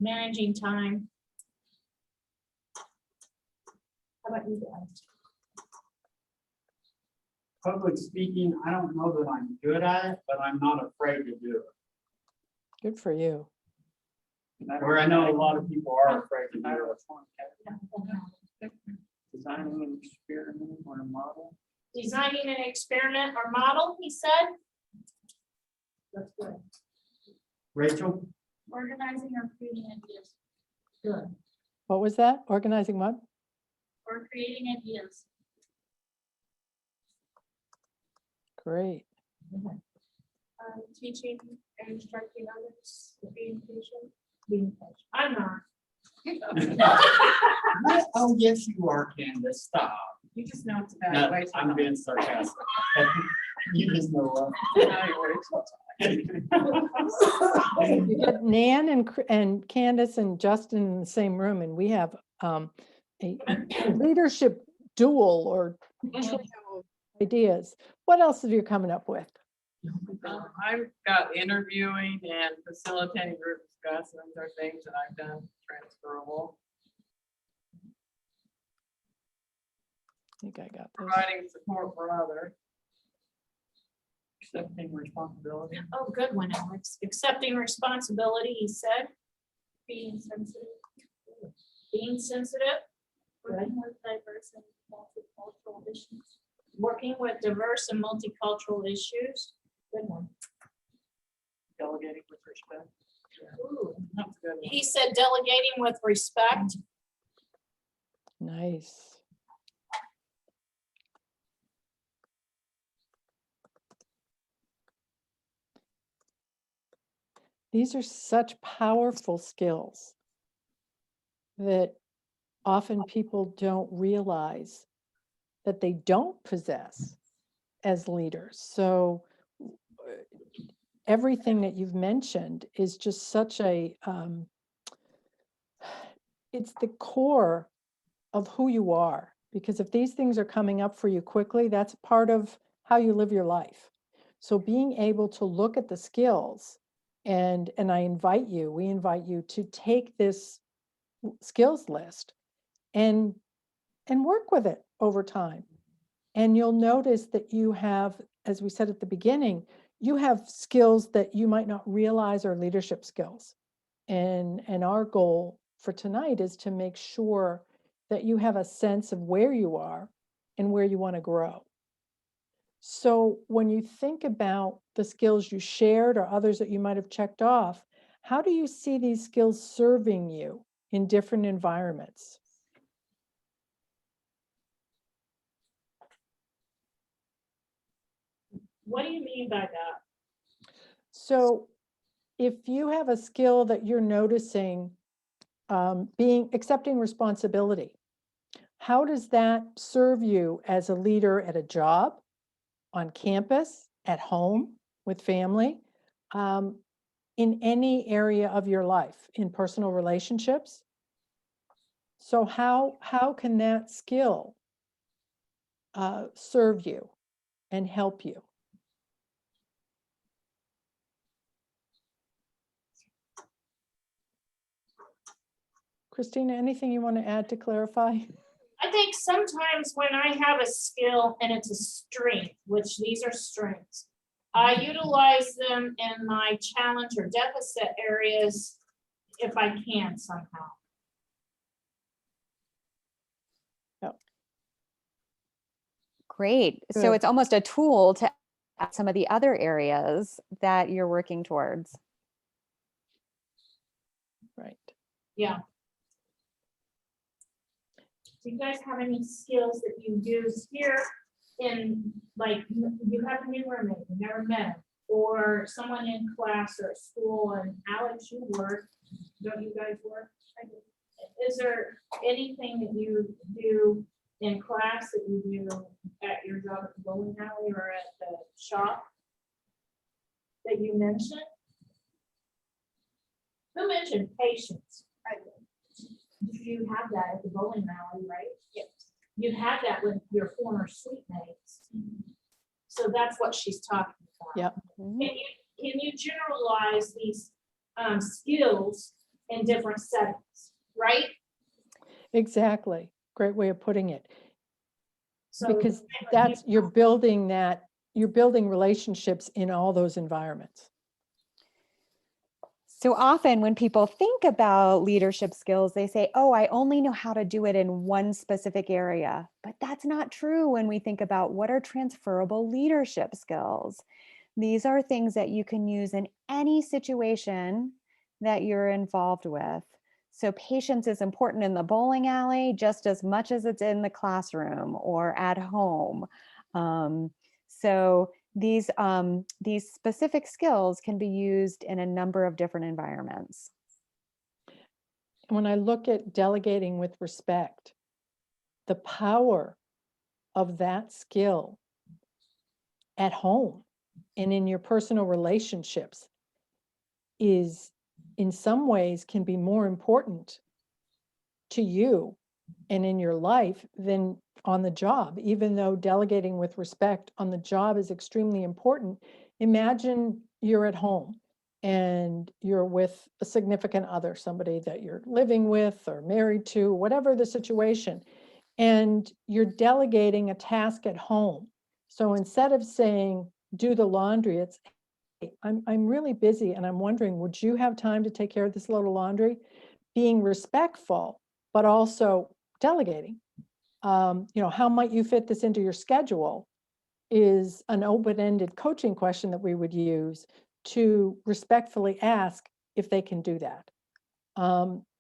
managing time. How about you guys? Public speaking, I don't know that I'm good at it, but I'm not afraid to do it. Good for you. Where I know a lot of people are afraid to do it. Designing an experiment or a model. Designing an experiment or model, he said. That's good. Rachel? Organizing or creating ideas. Good. What was that? Organizing what? Or creating ideas. Great. Teaching and instructing others, being patient. Being patient. I'm not. Oh, yes, you are, Candace, stop. You just know it's No, evaluation. I'm being sarcastic. You just know. You get Nan and Candace and Justin in the same room, and we have a leadership duel or trio of ideas. What else have you coming up with? I've got interviewing and facilitating group discussions are things that I've done transferable. I think I got this. Providing support for others. Accepting responsibility. Oh, good one, Alex. Accepting responsibility, he said. Being sensitive. Being sensitive. Working with diverse and multicultural issues. Working with diverse and multicultural issues. Good one. Delegating with respect. Ooh. That's a good one. He said delegating with respect. Nice. These are such powerful skills that often people don't realize that they don't possess as leaders. So everything that you've mentioned is just such a, it's the core of who you are. Because if these things are coming up for you quickly, that's part of how you live your life. So being able to look at the skills and we invite you to take this skills list and work with it over time. And you'll notice that you have, as we said at the beginning, you have skills that you might not realize are leadership skills. And our goal for tonight is to make sure that you have a sense of where you are and where you want to grow. So when you think about the skills you shared or others that you might have checked off, how do you see these skills serving you in different environments? What do you mean by that? So if you have a skill that you're noticing accepting responsibility, how does that serve you as a leader at a job, on campus, at home, with family, in any area of your life, in personal relationships? So how can that skill serve you and help you? Christina, anything you want to add to clarify? I think sometimes when I have a skill and it's a strength, which these are strengths, I utilize them in my challenge or deficit areas if I can somehow. Great. So Good. it's almost a tool to add some of the other areas that you're working towards. Right. Yeah. Do you guys have any skills that you use here in, like, you have a new roommate, you never met him, or someone in class or at school, and Alex, you work, don't you guys work? Is there anything that you do in class that you do at your job at the bowling alley or at the shop that you mentioned? Who mentioned patience? I did. You have that at the bowling alley, right? Yes. You had that with your former suite mates. So that's what she's talking about. Yep. Mhm. Can you generalize these skills in different settings, right? Exactly. Great way of putting it. So Because that's, you're building relationships in all those environments. So often when people think about leadership skills, they say, oh, I only know how to do it in one specific area. But that's not true when we think about what are transferable leadership skills. These are things that you can use in any situation that you're involved with. So patience is important in the bowling alley just as much as it's in the classroom or at home. So these specific skills can be used in a number of different environments. When I look at delegating with respect, the power of that skill at home and in your personal relationships is, in some ways, can be more important to you and in your life than on the job. Even though delegating with respect on the job is extremely important, imagine you're at home and you're with a significant other, somebody that you're living with or married to, whatever the situation, and you're delegating a task at home. So instead of saying, do the laundry, it's, hey, I'm really busy and I'm wondering, would you have time to take care of this little laundry? Being respectful, but also delegating. How might you fit this into your schedule is an open-ended coaching question that we would use to respectfully ask if they can do that.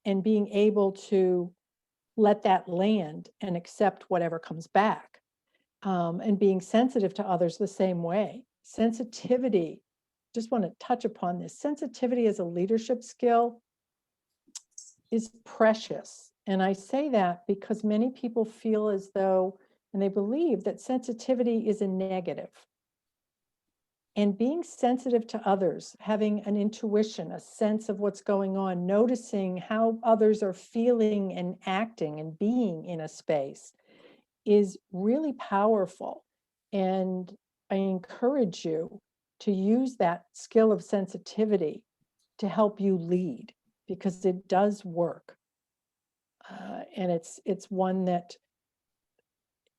And being able to let that land and accept whatever comes back. And being sensitive to others the same way. Sensitivity, just want to touch upon this. Sensitivity as a leadership skill is precious. And I say that because many people feel as though, and they believe that sensitivity is a negative. And being sensitive to others, having an intuition, a sense of what's going on, noticing how others are feeling and acting and being in a space is really powerful. And I encourage you to use that skill of sensitivity to help you lead, because it does work. And it's one that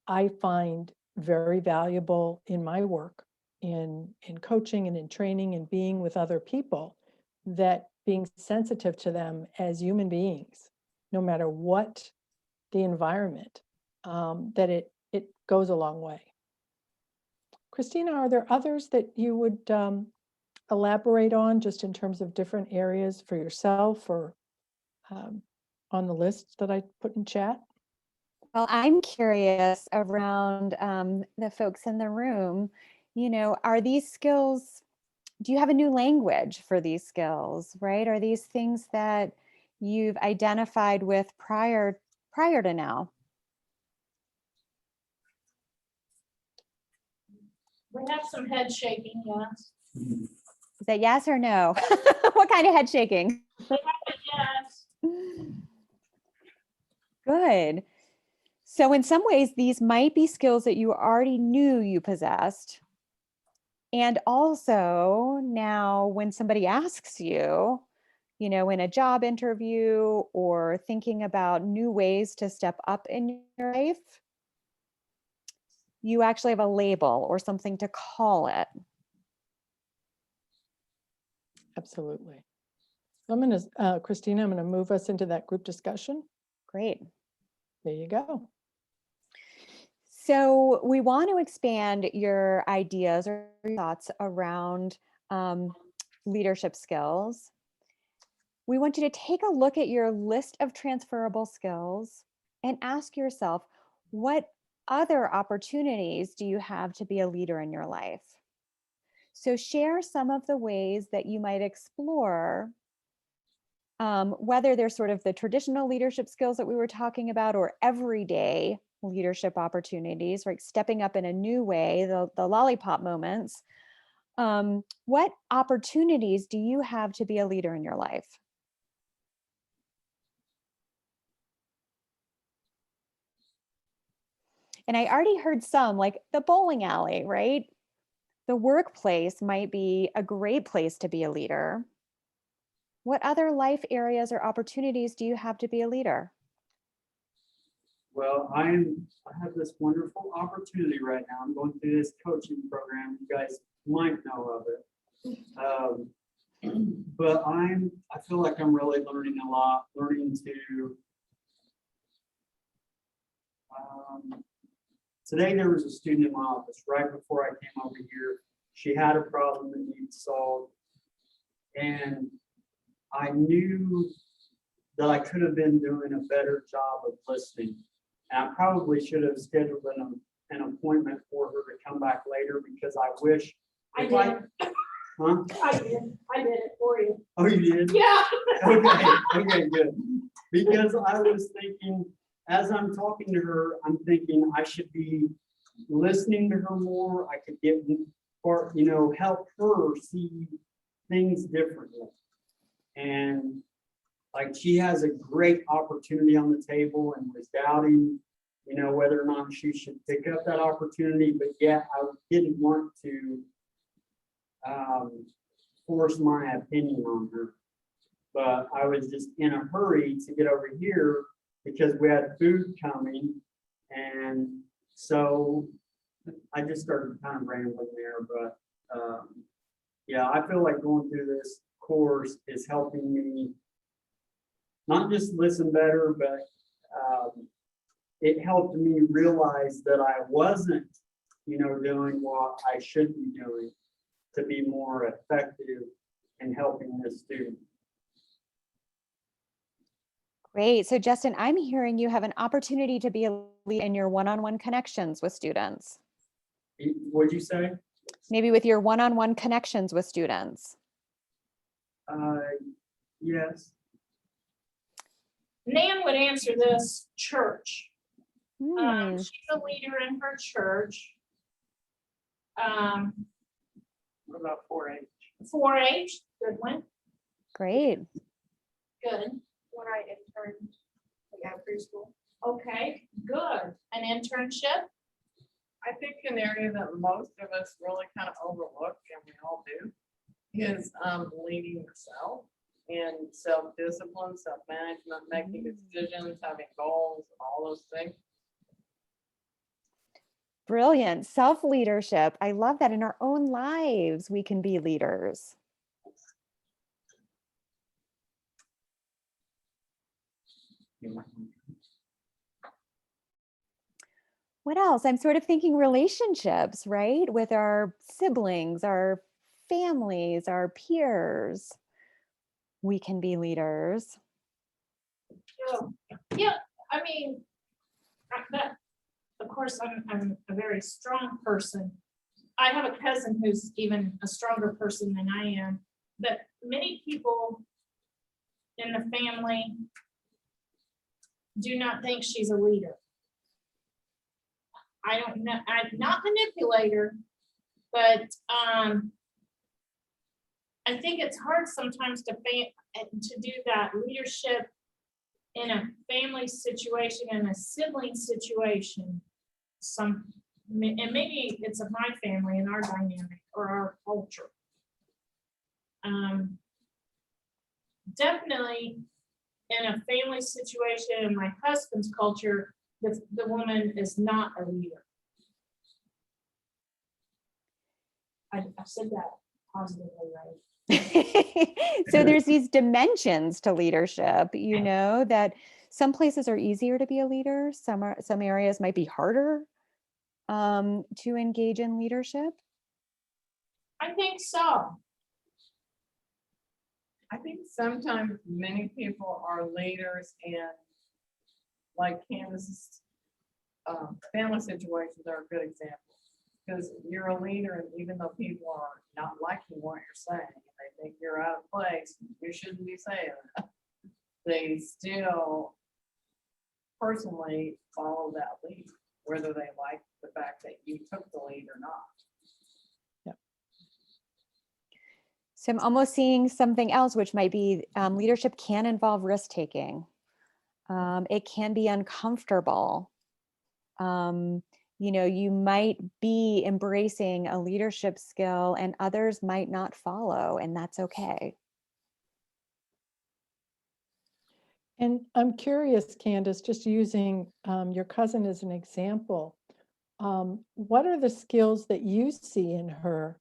I find very valuable in my work, in coaching and in training and being with other people, that being sensitive to them as human beings, no matter what the environment, that it goes a long way. Christina, are there others that you would elaborate on, just in terms of different areas for yourself, or on the list that I put in chat? Well, I'm curious around the folks in the room, are these skills, do you have a new language for these skills, right? Are these things that you've identified with prior to now? we have some head shaking, yes. Is that yes or no? What kind of head shaking? Yes. Good. So in some ways, these might be skills that you already knew you possessed. And also now when somebody asks you, in a job interview or thinking about new ways to step up in your life, you actually have a label or something to call it. Absolutely. I'm going to, Christina, I'm going to move us into that group discussion. Great. There you go. So we want to expand your ideas or thoughts around leadership skills. We want you to take a look at your list of transferable skills and ask yourself, what other opportunities do you have to be a leader in your life? So share some of the ways that you might explore, whether they're sort of the traditional leadership skills that we were talking about, or everyday leadership opportunities, like stepping up in a new way, the lollipop moments. What opportunities do you have to be a leader in your life? And I already heard some, like the bowling alley, right? The workplace might be a great place to be a leader. What other life areas or opportunities do you have to be a leader? Well, I have this wonderful opportunity right now. I'm going through this coaching program. You guys might know of it. But I feel like I'm really learning a lot, learning to, today there was a student in my office right before I came over here. She had a problem that needed solved. And I knew that I could have been doing a better job of listening. And I probably should have scheduled an appointment for her to come back later, because I wish. I if did. Huh? I did it for you. Oh, you did? Yeah. Okay, good. Because I was thinking, as I'm talking to her, I'm thinking I should be listening to her more. I could get, or, help her see things differently. And like, she has a great opportunity on the table and was doubting, whether or not she should pick up that opportunity, but yet I didn't want to force my opinion on her. But I was just in a hurry to get over here because we had food coming. And so I just started kind of rambling there. But yeah, I feel like going through this course is helping me not just listen better, but it helped me realize that I wasn't, doing what I should be doing to be more effective in helping this student. Great. So Justin, I'm hearing you have an opportunity to be a leader in your one-on-one connections with students. What'd you say? Maybe with your one-on-one connections with students. Yes. Nan would answer this: church. Hmm, She's a leader in her church. What about 4-H? 4-H, good one, great. good. When I interned, we have preschool. Okay, good. An internship? I think an area that most of us really kind of overlook, and we all do, is leading yourself and self-discipline, self-management, making decisions, having goals, and all those things. Brilliant. Self-leadership. I love that. In our own lives, we can be leaders. What else? I'm sort of thinking relationships, right? With our siblings, our families, our peers. We can be leaders. Yeah, I mean, that, of course, I'm a very strong person. I have a cousin who's even a stronger person than I am, but many people in the family do not think she's a leader. I don't know, I'm not manipulator, but I think it's hard sometimes to do that leadership in a family situation and a sibling situation. And maybe it's of my family and our dynamic or our culture. Definitely in a family situation in my husband's culture, the woman is not a leader. I said that positively, right? So there's these dimensions to leadership, that some places are easier to be a leader. Some areas might be harder to engage in leadership. I think so. I think sometimes many people are leaders in, like Candace's family situations are a good example. Because you're a leader, and even though people are not liking what you're saying, they think you're out of place, you shouldn't be saying that, they still personally follow that lead, whether they like the fact that you took the lead or not. So I'm almost seeing something else, which might be leadership can involve risk taking. It can be uncomfortable. You might be embracing a leadership skill and others might not follow, and that's okay. And I'm curious, Candace, just using your cousin as an example, what are the skills that you see in her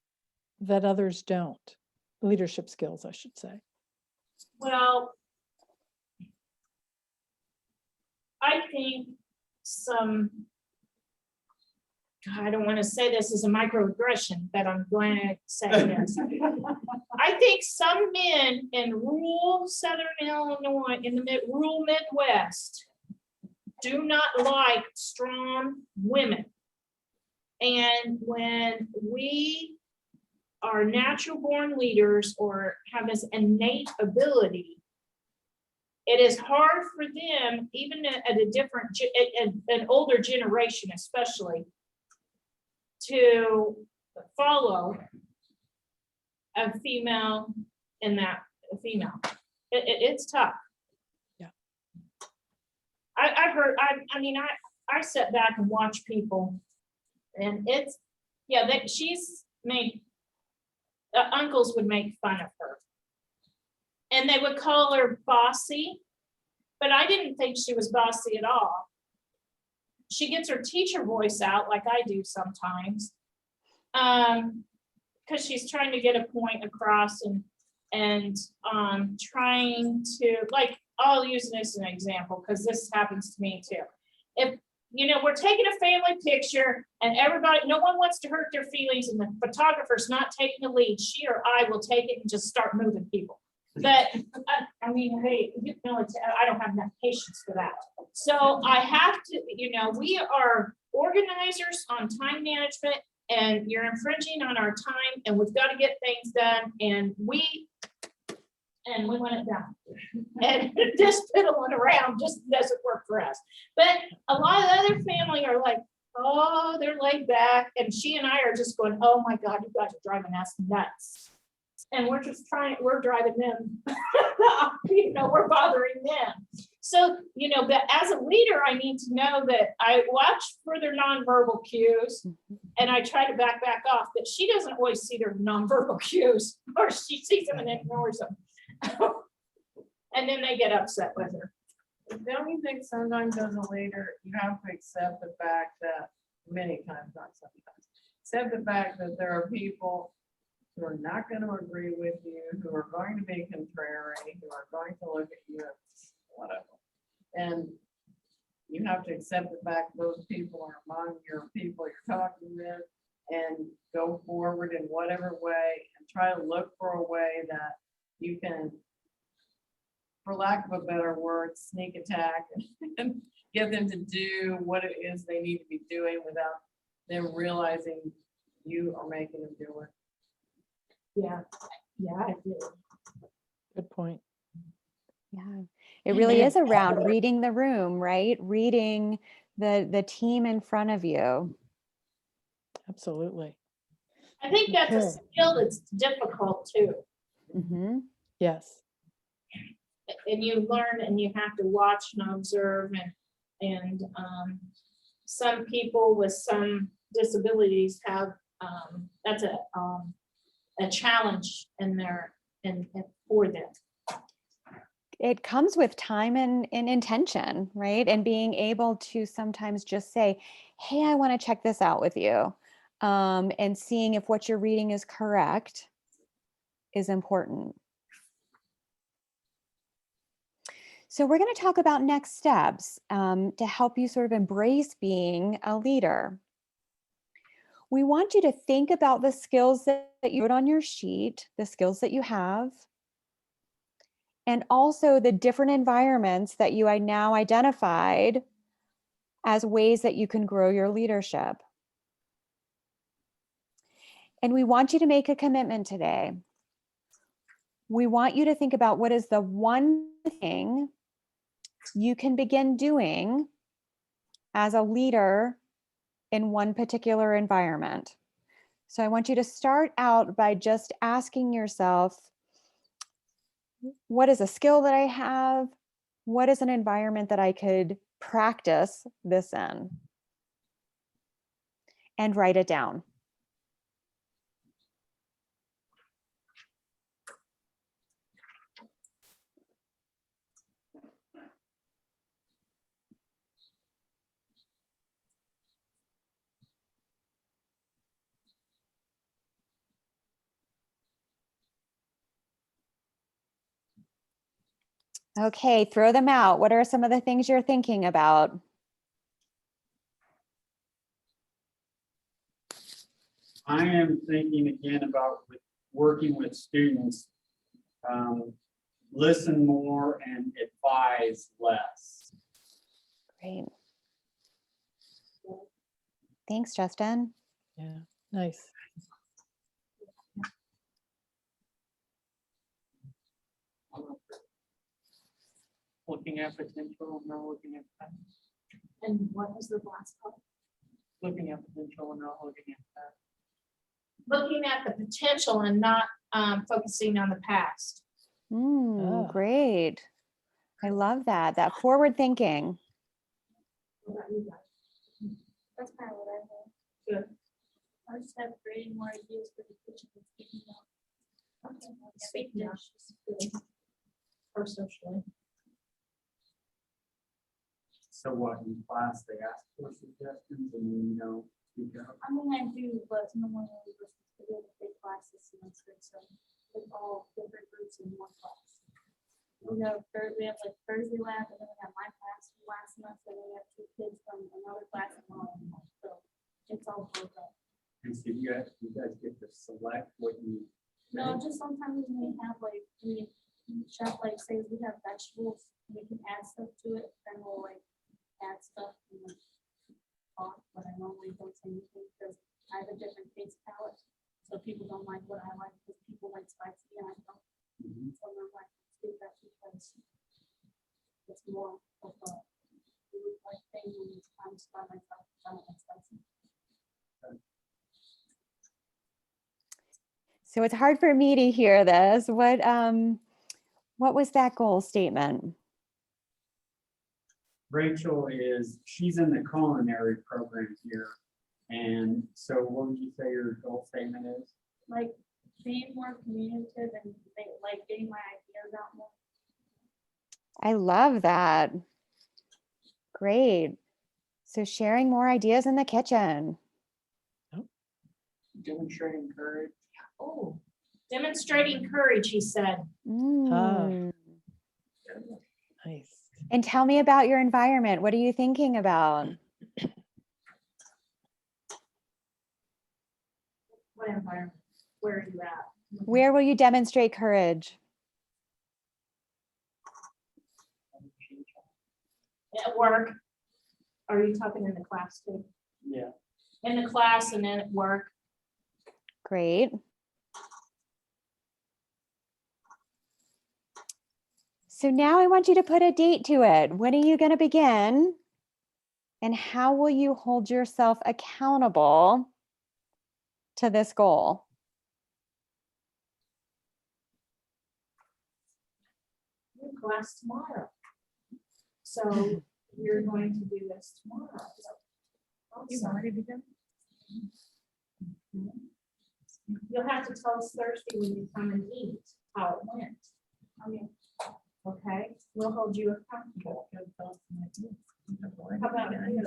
that others don't? Leadership skills, I should say. Well, I think some, God, I don't want to say this as a microaggression, but I'm going to say this. I think some men in rural Southern Illinois, in the rural Midwest, do not like strong women. And when we are natural born leaders or have this innate ability, it is hard for them, even at a different, an older generation especially, to follow a female in that female. It's tough. Yeah. I mean, I sit back and watch people, and it's, yeah, that she's made, uncles would make fun of her. And they would call her bossy, but I didn't think she was bossy at all. She gets her teacher voice out like I do sometimes. Because she's trying to get a point across and trying to, like, I'll use this as an example because this happens to me too. If, you know, we're taking a family picture and everybody, no one wants to hurt their feelings and the photographer's not taking the lead, she or I will take it and just start moving people. But I mean, hey, you know, I don't have enough patience for that. So I have to, you know, we are organizers on time management, and you're infringing on our time, and we've got to get things done, and we want it done. And just fiddling around just doesn't work for us. But a lot of the other family are like, oh, they're laid back, and she and I are just going, oh my God, you guys are driving us nuts. And we're just we're driving them, you know, we're bothering them. So, you know, but as a leader, I need to know that I watch for their nonverbal cues and I try to back off, but she doesn't always see their nonverbal cues, or she sees them and ignores them. And then they get upset with her. Don't you think sometimes as a leader, you have to accept the fact that, many times, not sometimes, accept the fact that there are people who are not going to agree with you, who are going to be contrary, who are going to look at you as whatever. And you have to accept the fact those people are among your people you're talking with, and go forward in whatever way and try to look for a way that you can, for lack of a better word, sneak attack and get them to do what it is they need to be doing without them realizing you are making them do it. Yeah, I do. Good point. Yeah, it really is around reading the room, right? Reading the team in front of you. Absolutely. I think that's a Okay. skill that's difficult too. Mm-hmm. Yes. And you learn and you have to watch and observe, and some people with some disabilities have that's a challenge in their and for them. It comes with time and intention, right? And being able to sometimes just say, hey, I want to check this out with you. And seeing if what you're reading is correct is important. So we're going to talk about next steps to help you sort of embrace being a leader. We want you to think about the skills that you wrote on your sheet, the skills that you have, and also the different environments that you now identified as ways that you can grow your leadership. And we want you to make a commitment today. We want you to think about what is the one thing you can begin doing as a leader in one particular environment. So I want you to start out by just asking yourself, what is a skill that I have? What is an environment that I could practice this in? And write it down. Okay, throw them out. What are some of the things you're thinking about? I am thinking again about working with students. Listen more and advise less. Great. Thanks, Justin. Yeah, nice. Looking at potential, not looking at past. And what was the last part? Looking at potential and not looking at past. Looking at the potential and not focusing on the past. Ah. Great. I love that. That forward thinking. What about you guys? That's kind of what I think. Good. I just have creating more ideas for the kitchen and speaking out. Okay. Speak now. Or socially. So what, in class, they ask for suggestions and then, speak up? I mean, I do, but no one really listens to the big classes semester, so it's all different groups in one class. We have like Thursday lab, and then we have my class from last semester, and we have 2 kids from another class tomorrow. So it's all broke up. And so you guys get to select what you. No, just sometimes we have like, we chef, like say we have vegetables, we can add stuff to it, then we'll like add stuff and like talk, but I normally don't say anything because I have a different taste palette. So people don't like what I like, because people like spicy and I don't. So I'm like, do that because it's more of a food like thing when it's time to by myself, I don't like spicy. So it's hard for me to hear this. What was that goal statement? Rachel she's in the culinary program here. And so what would you say your goal statement is? Like being more communicative and like getting my ideas out more. I love that. Great. So sharing more ideas in the kitchen. Demonstrating courage. Oh, demonstrating courage, he said. Mm. Nice. And tell me about your environment. What are you thinking about? What environment? Where are you at? Where will you demonstrate courage? At work? Are you talking in the class too? Yeah. In the class and then at work? Great. So now I want you to put a date to it. When are you going to begin? And how will you hold yourself accountable to this goal? Your class tomorrow. So you're going to do this tomorrow. You've already begun. You'll have to tell us Thursday when you come and eat how it went. Okay, we'll hold you accountable. How about you?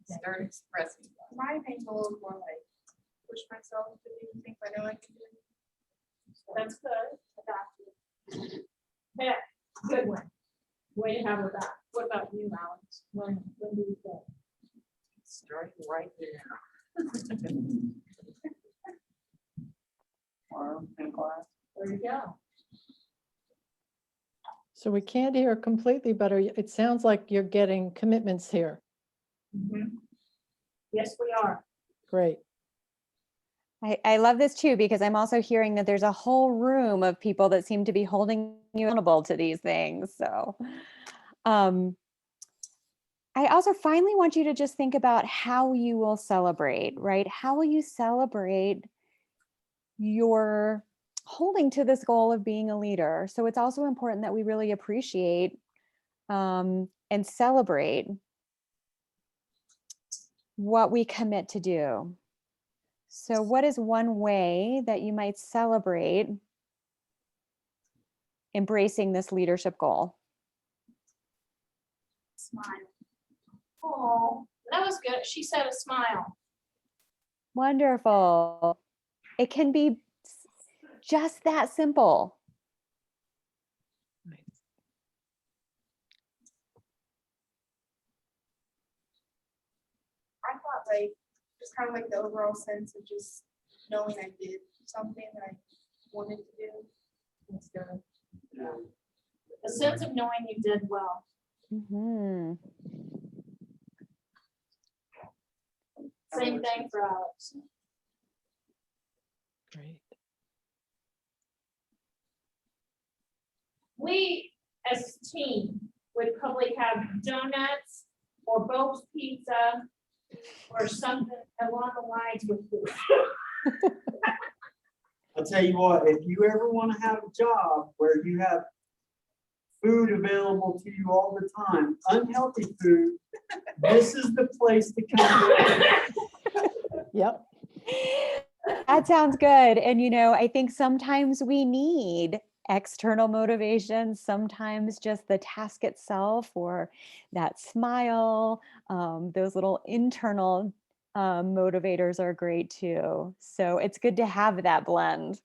Start expressing. My main goal is more like push myself to do things I know I can do. That's good. I got you. Yeah, good one. Way to have her back. What about you, Alex? When do you go? Starting right there. In class. There you go. So we can't hear completely, but it sounds like you're getting commitments here. Yes, we are. Great. I love this too, because I'm also hearing that there's a whole room of people that seem to be holding you accountable to these things. So I also finally want you to just think about how you will celebrate, right? How will you celebrate your holding to this goal of being a leader? So it's also important that we really appreciate and celebrate what we commit to do. So what is one way that you might celebrate embracing this leadership goal? Smile. Oh, that was good. She said a smile. Wonderful. It can be just that simple. like, just kind of like the overall sense of just knowing I did something that I wanted to do. It's good. A sense of knowing you did well. Mhm. Same thing for Alex. Great. We, as a team, would probably have donuts or Bo's Pizza or something along the lines with food. I'll tell you what, if you ever want to have a job where you have food available to you all the time, unhealthy food, this is the place to come. Yep. That sounds good. And, I think sometimes we need external motivation, sometimes just the task itself or that smile, those little internal motivators are great too. So it's good to have that blend.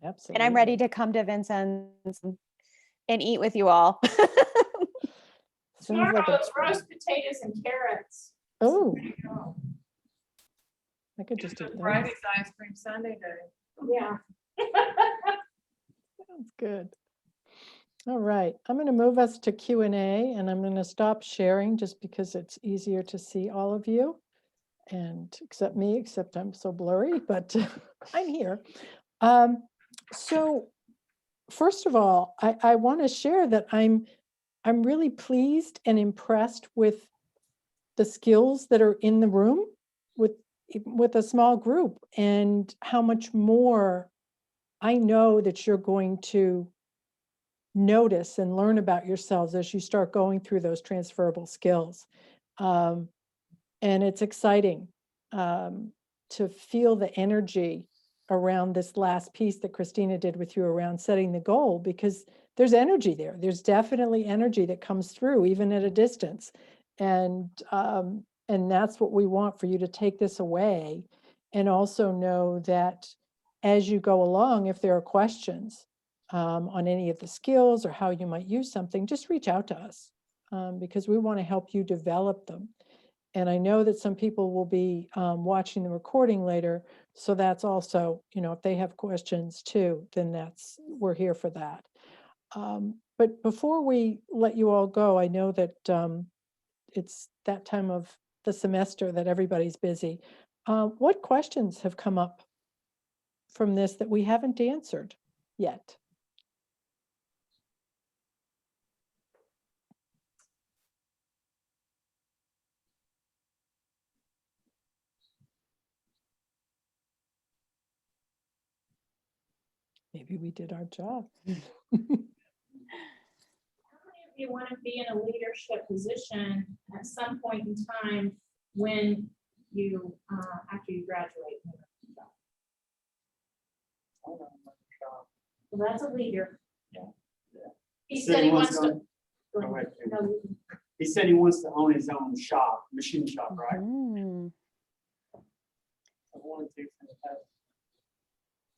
Absolutely. And I'm ready to come to Vincennes and eat with you all. Sounds like a Tomorrow's roast potatoes and carrots. Oh, There you go. I could just eat that. Friday's ice cream Sunday day. Yeah. Sounds good. All right, I'm going to move us to Q&A and I'm going to stop sharing just because it's easier to see all of you. And except me, except I'm so blurry, but I'm here. So first of all, I want to share that I'm really pleased and impressed with the skills that are in the room with a small group and how much more I know that you're going to notice and learn about yourselves as you start going through those transferable skills. And it's exciting to feel the energy around this last piece that Christina did with you around setting the goal, because there's energy there. There's definitely energy that comes through even at a distance. And that's what we want for you to take this away and also know that as you go along, if there are questions on any of the skills or how you might use something, just reach out to us because we want to help you develop them. And I know that some people will be watching the recording later. So that's also, if they have questions too, then we're here for that. But before we let you all go, I know that it's that time of the semester that everybody's busy. What questions have come up from this that we haven't answered yet? Maybe we did our job. How many of you want to be in a leadership position at some point in time when you, after you graduate? Well, that's a leader. Yeah. He said he wants to. Go ahead. No, He said he wants to own his own shop, machine shop, right? Mm. I've wanted to for the past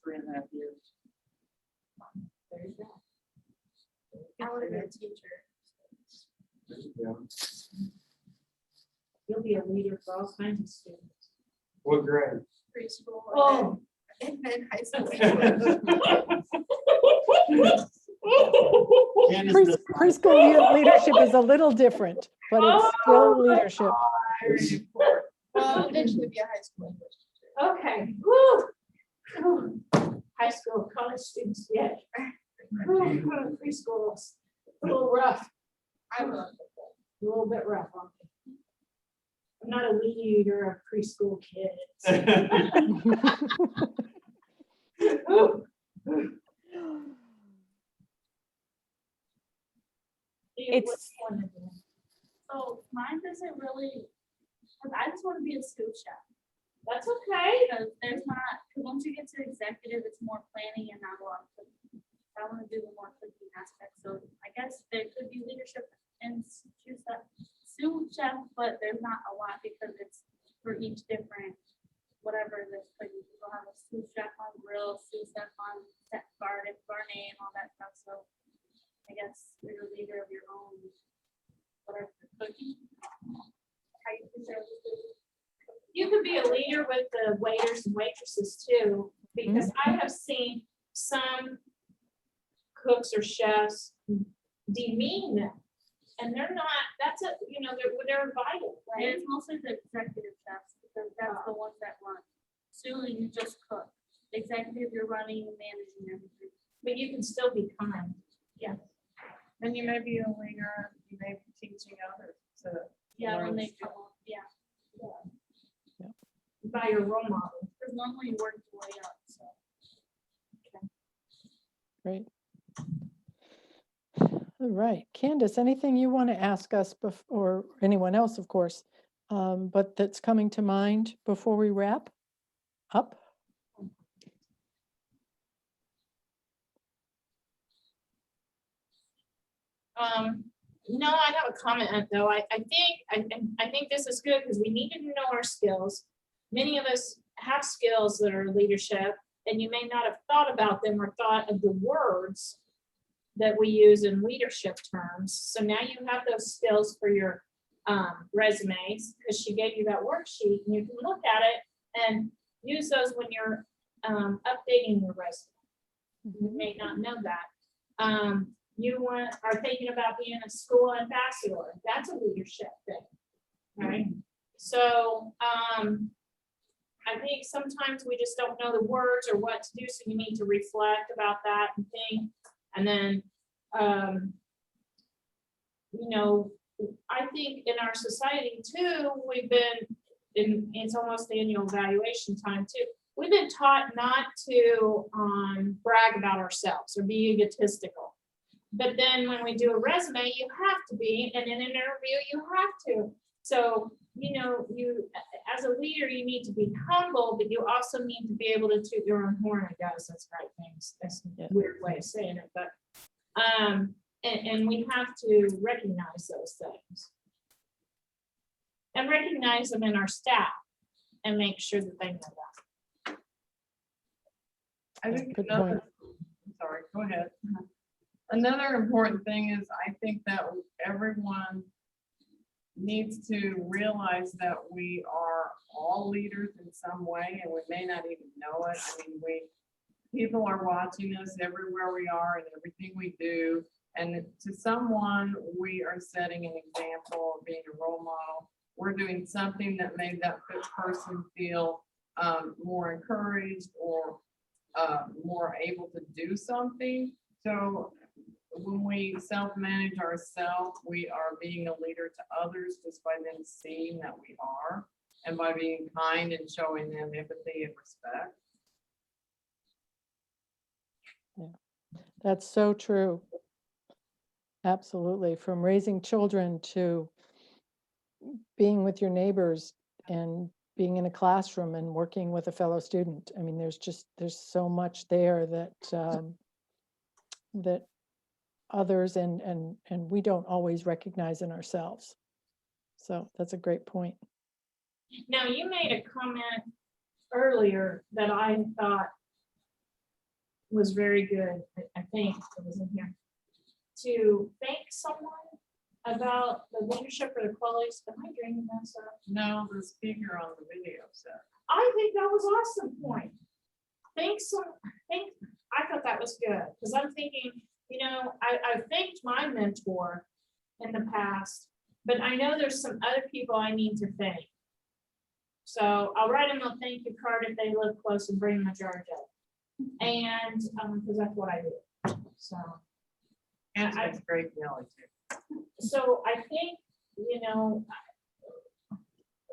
3.5 years. there you go. I want to be a teacher. Yeah. You'll be a leader for all kinds of students. What grade? Preschool. Oh. And then high school. Candace does- Preschool leadership is a little different, but it's still leadership. Well, I'll eventually be a high school English teacher. Okay. Woo. High school, college students, yeah. Preschool's a little rough. I will. A little bit rough on me. I'm not a leader of preschool kids. It's- So mine doesn't really, because I just want to be a sous chef. That's okay. Because there's not, because once you get to executive, it's more planning and not a lot of cooking. I want to do the more cooking aspect. So I guess there could be leadership in sous chef, but there's not a lot because it's for each different, whatever this cooking. You'll have a sous chef on grill, sous chef on set garden, garnet, and all that stuff. So I guess you're a leader of your own, whatever you're cooking. How you consider the food. You could be a leader with the waiters and waitresses too, because I have seen some cooks or chefs demean them. And they're not, that's a, you know, they're vital, And right? it's mostly the executive chefs, because that's the ones that run. Soon you just cook. Executive, you're running, managing everything. But you can still be kind. Yeah. And you may be a leader, you may be teaching others to. Yeah, learn when they skills. come on, yeah. By your role model. Because normally you work your way up, so. Great. All right, Candace, anything you want to ask us or anyone else, of course, but that's coming to mind before we wrap up? No, I have a comment though. I think this is good because we need to know our skills. Many of us have skills that are leadership, and you may not have thought about them or thought of the words that we use in leadership terms. So now you have those skills for your resumes, because she gave you that worksheet, and you can look at it and use those when you're updating your resume. You may not know that. You are thinking about being a school ambassador. That's a leadership thing, right? So I think sometimes we just don't know the words or what to do, so you need to reflect about that and think. And then, you know, I think in our society too, we've been, it's almost annual evaluation time too. We've been taught not to brag about ourselves or be egotistical. But then when we do a resume, you have to be, and in an interview, you have to. So, you know, you, as a leader, you need to be humble, but you also need to be able to toot your own horn, I guess, that's the right thing. That's a weird way of saying it, but, and we have to recognize those things. And recognize them in our staff and make sure that they know that. I think Good another, point. sorry, go ahead. Another important thing is I think that everyone needs to realize that we are all leaders in some way, and we may not even know it. I mean, people are watching us everywhere we are and everything we do. And to someone, we are setting an example of being a role model. We're doing something that made that person feel more encouraged or more able to do something. So when we self-manage ourselves, we are being a leader to others just by them seeing that we are, and by being kind and showing them empathy and respect. Yeah, that's so true. Absolutely. From raising children to being with your neighbors and being in a classroom and working with a fellow student. I mean, there's so much there that that others and we don't always recognize in ourselves. So that's a great point. Now, you made a comment earlier that I thought was very good. I think it was in here. To thank someone about the leadership or the qualities. Am I dreaming that stuff? No, the speaker on the video said. I think that was awesome point. I thought that was good, because I'm thinking, you know, I've thanked my mentor in the past, but I know there's some other people I need to thank. So I'll write them a thank you card if they live close and bring them a jar of jelly. And because that's what I do. So. And it's great jelly too. So I think, you know,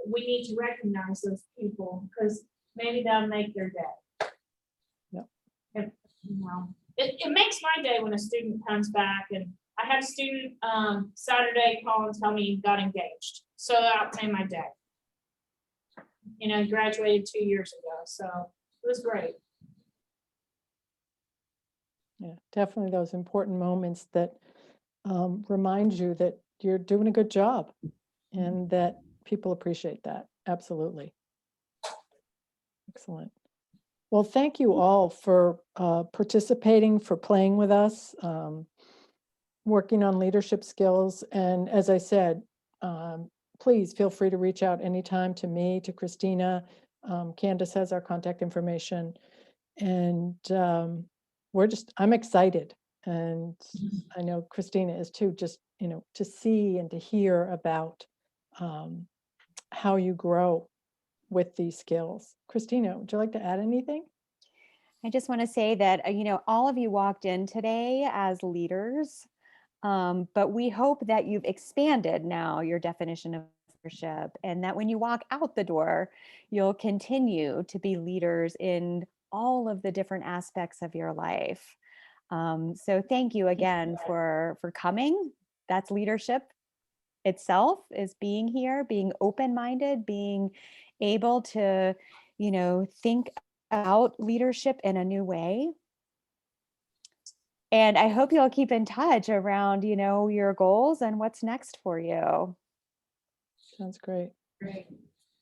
we need to recognize those people, because maybe that'll make their day. Yep. You know, it makes my day when a student comes back, and I had a student Saturday call and tell me he got engaged. So that made my day. You know, he graduated 2 years ago, so it was great. Yeah, definitely those important moments that remind you that you're doing a good job and that people appreciate that. Absolutely. Excellent. Well, thank you all for participating, for playing with us, working on leadership skills. And as I said, please feel free to reach out anytime to me, to Christina. Candace has our contact information. And I'm excited. And I know Christina is too, just, to see and to hear about how you grow with these skills. Christina, would you like to add anything? I just want to say that, all of you walked in today as leaders, but we hope that you've expanded now your definition of leadership, and that when you walk out the door, you'll continue to be leaders in all of the different aspects of your life. So thank you again for coming. That's leadership itself, is being here, being open-minded, being able to, think about leadership in a new way. And I hope you'll keep in touch around, your goals and what's next for you. Sounds great. Great.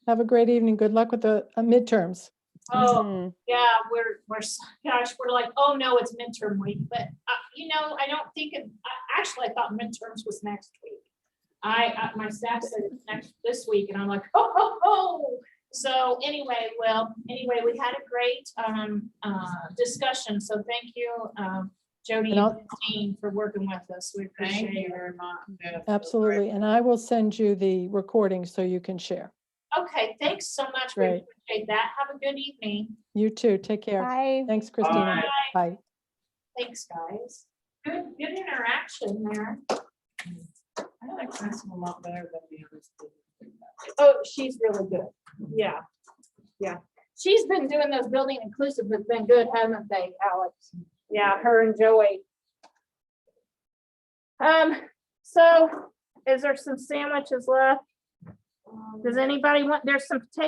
Have a great evening. Good luck with the midterms. Oh, Mhm. yeah, we're like, oh no, it's midterm week, but I don't think actually I thought midterms was next week. My staff said it's this week, and I'm like, oh. So anyway, we had a great discussion. So thank you, Jody And and I'll- Christine, for working with us. We Thank appreciate you it. very much. Yes, Absolutely. And I will send you the recording so you can share. Okay, thanks so much. We Great. appreciate that. Have a good evening. You too. Take care. Bye. Thanks, Christina. Bye. Thanks, guys. Good interaction there. I like this one a lot better than the others. Oh, she's really good. Yeah. Yeah. She's been doing those building inclusive, has been good, haven't they, Alex? Yeah, her and Joey. So is there some sandwiches left? Does anybody want, there's some potatoes